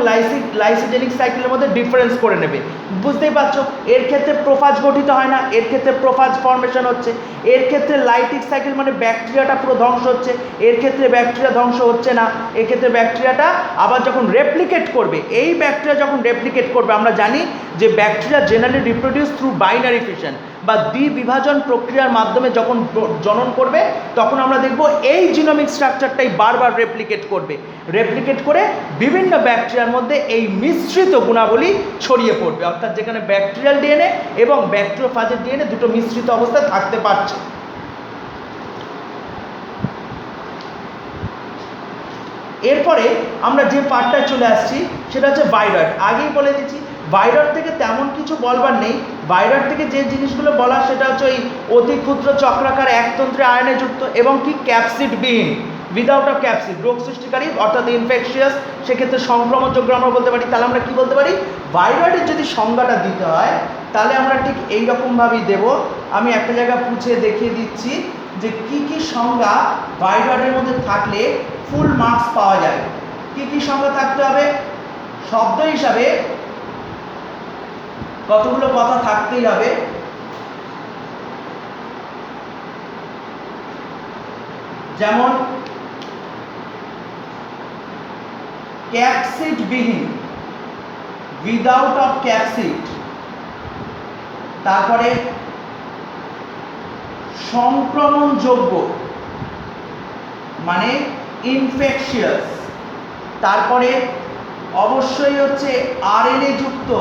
লাইসোজেনিক সাইকেলের মধ্যে ডিফারেন্স করে নেবে। বুঝতেই পারছো, এর ক্ষেত্রে প্রোফাজ গঠিত হয় না, এর ক্ষেত্রে প্রোফাজ ফর্মেশন হচ্ছে। এর ক্ষেত্রে লাইটিক সাইকেল মানে ব্যাকটেরিয়াটা পুরো ধ্বংস হচ্ছে, এর ক্ষেত্রে ব্যাকটেরিয়া ধ্বংস হচ্ছে না। এক্ষেত্রে ব্যাকটেরিয়াটা আবার যখন রেপ্লিকেট করবে, এই ব্যাকটেরিয়া যখন রেপ্লিকেট করবে, আমরা জানি যে bacteria generally reproduce through binary fission বা দ্বিবিভাজন প্রক্রিয়ার মাধ্যমে যখন জনন করবে, তখন আমরা দেখব এই জিনোমিক স্ট্রাকচারটাই বারবার রেপ্লিকেট করবে, রেপ্লিকেট করে বিভিন্ন ব্যাকটেরিয়ার মধ্যে এই মিশ্রিত গুণাবলী ছড়িয়ে পড়বে, অর্থাৎ যেখানে ব্যাকটেরিয়াল ডিএনএ এবং ব্যাকটেরিওফাজের ডিএনএ দুটো মিশ্রিত অবস্থায় থাকতে পারছে। এরপরে আমরা যে পার্টটায় চলে আসছি সেটা হচ্ছে ভাইরয়েড। আগেই বলে দিচ্ছি, ভাইরয়েড থেকে তেমন কিছু বলবার নেই। ভাইরয়েড থেকে যে জিনিসগুলো বলা সেটা হচ্ছে ওই অতি ক্ষুদ্র চক্রাকার একতন্ত্রে আয়নে যুক্ত এবং কি ক্যাপসিডবিহীন, উইদাউট অফ ক্যাপসিড, রোগ সৃষ্টিকারী অর্থাৎ ইনফেকশিয়াস, সেক্ষেত্রে সংক্রমণযোগ্য আমরা বলতে পারি। তাহলে আমরা কি বলতে পারি, ভাইরয়েডের যদি সংজ্ঞাটা দিতে হয় তাহলে আমরা ঠিক এইরকমভাবেই দেব। আমি একটা জায়গা পুছে দেখিয়ে দিচ্ছি যে কি কি সংজ্ঞা ভাইরয়েডের মধ্যে থাকলে ফুল মার্কস পাওয়া যায়। কি কি সংজ্ঞা থাকতে হবে, শব্দ হিসাবে কতগুলো কথা থাকতেই হবে। যেমন ক্যাপসিডবিহীন, উইদাউট অফ ক্যাপসিড, তারপরে সংক্রমণযোগ্য মানে ইনফেকশিয়াস, তারপরে অবশ্যই হচ্ছে আরএনএ যুক্ত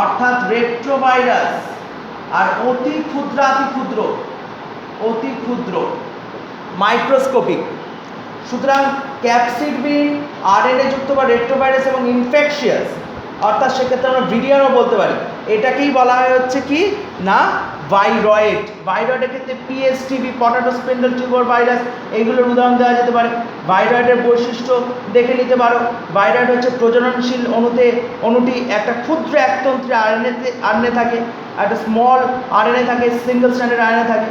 অর্থাৎ রেট্রোভাইরাস, আর অতি ক্ষুদ্রাতিক্ষুদ্র, অতি ক্ষুদ্র মাইক্রোস্কোপিক। সুতরাং ক্যাপসিডবিহীন, আরএনএ যুক্ত বা রেট্রোভাইরাস এবং ইনফেকশিয়াস, অর্থাৎ সেক্ষেত্রে আমরা ভিরিয়ানও বলতে পারি। এটাকেই বলা হয় হচ্ছে কি না ভাইরয়েড। ভাইরয়েডের ক্ষেত্রে পিএসটিভি, পটাটো স্পিন্ডল টিউবার ভাইরাস, এইগুলোর উদাহরণ দেওয়া যেতে পারে। ভাইরয়েডের বৈশিষ্ট্য দেখে নিতে পারো। ভাইরয়েড হচ্ছে প্রজননশীল অণুটি একটা ক্ষুদ্র একতন্ত্রে আরএনএ থাকে, একটা স্মল আরএনএ থাকে, সিঙ্গেল স্ট্র্যান্ডেড আরএনএ থাকে।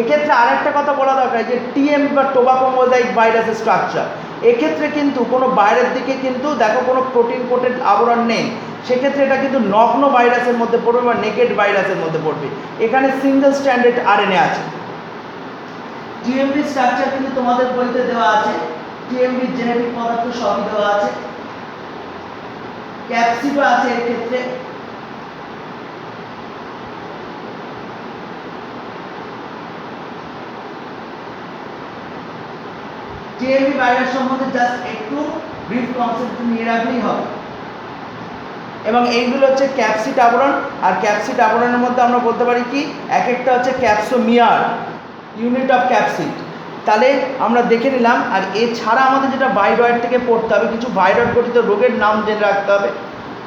এক্ষেত্রে আরেকটা কথা বলা দরকার যে টিএমভি বা টোবাকো মোজাইক ভাইরাসের স্ট্রাকচার, এক্ষেত্রে কিন্তু কোনো বাইরের দিকে কিন্তু দেখো কোনো প্রোটিন কোটেড আবরণ নেই, সেক্ষেত্রে এটা কিন্তু নগ্ন ভাইরাসের মধ্যে পড়বে বা নেকেড ভাইরাসের মধ্যে পড়বে। এখানে সিঙ্গেল স্ট্র্যান্ডেড আরএনএ আছে। টিএমভি স্ট্রাকচার কিন্তু তোমাদের বইতে দেওয়া আছে, টিএমভি জেনেটিক পদার্থ সবই দেওয়া আছে, ক্যাপসিডও আছে এর ক্ষেত্রে। টিএমভি ভাইরাস সম্বন্ধে জাস্ট একটু ব্রিফ কনসেপ্ট নিয়ে রাখলেই হবে। এবং এইগুলো হচ্ছে ক্যাপসিড আবরণ, আর ক্যাপসিড আবরণের মধ্যে আমরা বলতে পারি কি, এক একটা হচ্ছে ক্যাপসোমিয়ার, ইউনিট অফ ক্যাপসিড। তাহলে আমরা দেখে নিলাম। আর এছাড়া আমাদের যেটা ভাইরয়েড থেকে পড়তে হবে, কিছু ভাইরয়েড গঠিত রোগের নাম জেনে রাখতে হবে,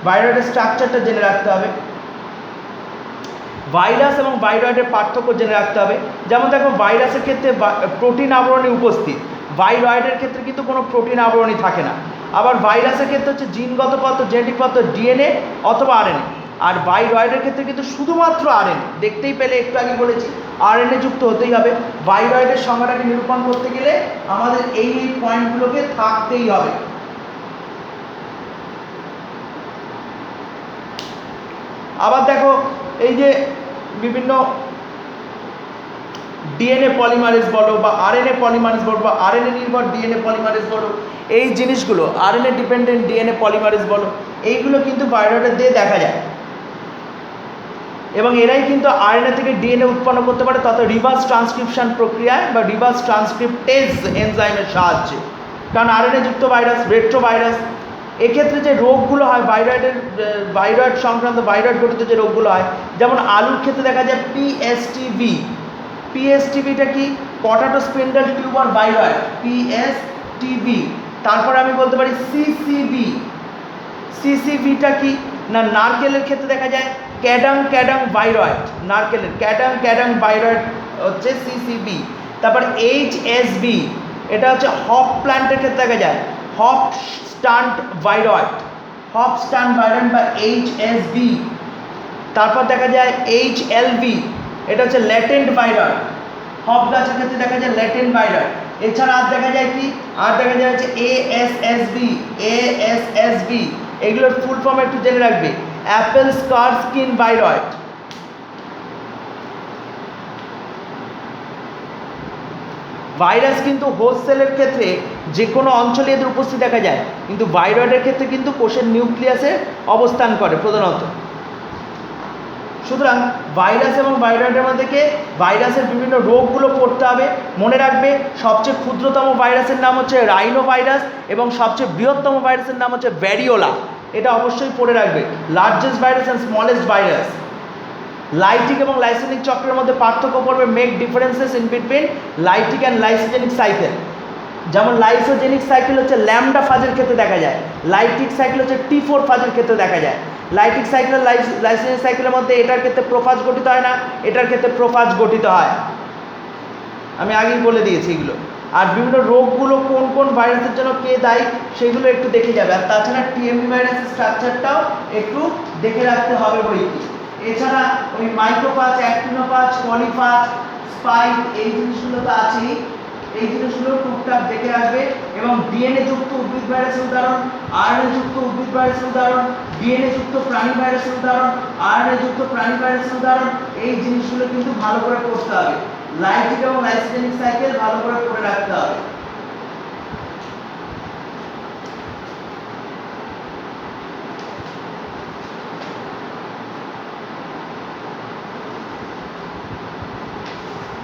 ভাইরয়েডের স্ট্রাকচারটা জেনে রাখতে হবে, ভাইরাস এবং ভাইরয়েডের পার্থক্য জেনে রাখতে হবে। যেমন দেখো, ভাইরাসের ক্ষেত্রে প্রোটিন আবরণী উপস্থিত, ভাইরয়েডের ক্ষেত্রে কিন্তু কোনো প্রোটিন আবরণী থাকে না। আবার ভাইরাসের ক্ষেত্রে হচ্ছে জিনগত পদার্থ, জেনেটিক পদার্থ, ডিএনএ অথবা আরএনএ। আর ভাইরয়েডের ক্ষেত্রে কিন্তু শুধুমাত্র আরএনএ, দেখতেই পেলে একটু আগে বলেছি আরএনএ যুক্ত হতেই হবে। ভাইরয়েডের সংজ্ঞাটাকে নিরূপণ করতে গেলে আমাদের এই পয়েন্টগুলোকে থাকতেই হবে। আবার দেখো, এই যে বিভিন্ন ডিএনএ পলিমারেজ বলো বা আরএনএ পলিমারেজ বলো বা আরএনএ নির্ভর ডিএনএ পলিমারেজ বলো, এই জিনিসগুলো আরএনএ ডিপেন্ডেন্ট ডিএনএ পলিমারেজ বলো, এইগুলো কিন্তু ভাইরয়েডের দিয়ে দেখা যায়। এবং এরাই কিন্তু আরএনএ থেকে ডিএনএ উৎপন্ন করতে পারে, তত রিভার্স ট্রান্সক্রিপশন প্রক্রিয়ায় বা রিভার্স ট্রান্সক্রিপ্টেজ এনজাইমের সাহায্যে। কারণ আরএনএ যুক্ত ভাইরাস, রেট্রোভাইরাস, এক্ষেত্রে যে রোগগুলো হয় ভাইরয়েড সংক্রান্ত, ভাইরয়েড গঠিত যে রোগগুলো হয়, যেমন আলুর ক্ষেত্রে দেখা যায় পিএসটিভি। পিএসটিভিটা কি, পটাটো স্পিন্ডল টিউবার ভাইরয়েড, পিএসটিভি। তারপরে আমি বলতে পারি সিসিবি। সিসিবিটা কি না, নারকেলের ক্ষেত্রে দেখা যায় ক্যাডাং ভাইরয়েড, নারকেলের ক্যাডাং ভাইরয়েড হচ্ছে সিসিবি। তারপর এইচএসবি, এটা হচ্ছে হপ প্ল্যান্টের ক্ষেত্রে দেখা যায় hop stunt viroid, hop stunt viroid বা এইচএসবি। তারপর দেখা যায় এইচএলভি, এটা হচ্ছে ল্যাটেন্ট ভাইরয়েড, হপ গাছের ক্ষেত্রে দেখা যায় ল্যাটেন্ট ভাইরয়েড। এছাড়া আর দেখা যায় কি, আর দেখা যায় হচ্ছে ASSB, ASSB এগুলোর ফুল ফর্ম একটু জেনে রাখবে, অ্যাপেল স্কার স্কিন ভাইরয়েড। ভাইরাস কিন্তু হোস্ট সেলের ক্ষেত্রে যে কোনো অঞ্চলে এদের উপস্থিত দেখা যায়, কিন্তু ভাইরয়েডের ক্ষেত্রে কিন্তু কোষের নিউক্লিয়াসে অবস্থান করে প্রধানত। সুতরাং ভাইরাস এবং ভাইরয়েডের মধ্যে থেকে ভাইরাসের বিভিন্ন রোগগুলো পড়তে হবে। মনে রাখবে সবচেয়ে ক্ষুদ্রতম ভাইরাসের নাম হচ্ছে রাইনো ভাইরাস এবং সবচেয়ে বৃহত্তম ভাইরাসের নাম হচ্ছে ভ্যারিওলা। এটা অবশ্যই পড়ে রাখবে। Largest virus and smallest virus. Lytic এবং লাইসোজেনিক চক্রের মধ্যে পার্থক্য করবে, make differences in between lytic and lysogenic cycle. যেমন লাইসোজেনিক সাইকেল হচ্ছে ল্যামডা ফাজের ক্ষেত্রে দেখা যায়, লাইটিক সাইকেল হচ্ছে T4 ফাজের ক্ষেত্রে দেখা যায়। লাইটিক সাইকেল আর লাইসোজেনিক সাইকেলের মধ্যে এটার ক্ষেত্রে প্রোফাজ গঠিত হয় না, এটার ক্ষেত্রে প্রোফাজ গঠিত হয়। আমি আগেই বলে দিয়েছি এগুলো। আর বিভিন্ন রোগগুলো কোন কোন ভাইরাসের জন্য কে দায়ী সেগুলো একটু দেখে যাবে। আর তাছাড়া TME ভাইরাসের স্ট্রাকচারটাও একটু দেখে রাখতে হবে বইটি। এছাড়া ওই মাইক্রোফাজ, অ্যাক্টিনোফাজ, পলিফাজ, স্পাইক এই জিনিসগুলো তো আছেই, এই জিনিসগুলো টুকটাক দেখে রাখবে। এবং ডিএনএ যুক্ত উদ্ভিদ ভাইরাসের উদাহরণ, আরএনএ যুক্ত উদ্ভিদ ভাইরাসের উদাহরণ, ডিএনএ যুক্ত প্রাণী ভাইরাসের উদাহরণ, আরএনএ যুক্ত প্রাণী ভাইরাসের উদাহরণ, এই জিনিসগুলো কিন্তু ভালো করে পড়তে হবে। লাইটিক এবং লাইসোজেনিক সাইকেল ভালো করে পড়ে রাখতে হবে।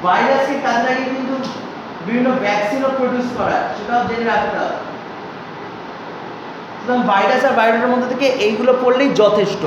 ভাইরাসকে কাজে লাগিয়ে কিন্তু বিভিন্ন ভ্যাকসিনও প্রডিউস করা, সেটাও জেনে রাখতে হবে। সুতরাং ভাইরাস আর ভাইরাসের মধ্যে থেকে এইগুলো পড়লেই যথেষ্ট।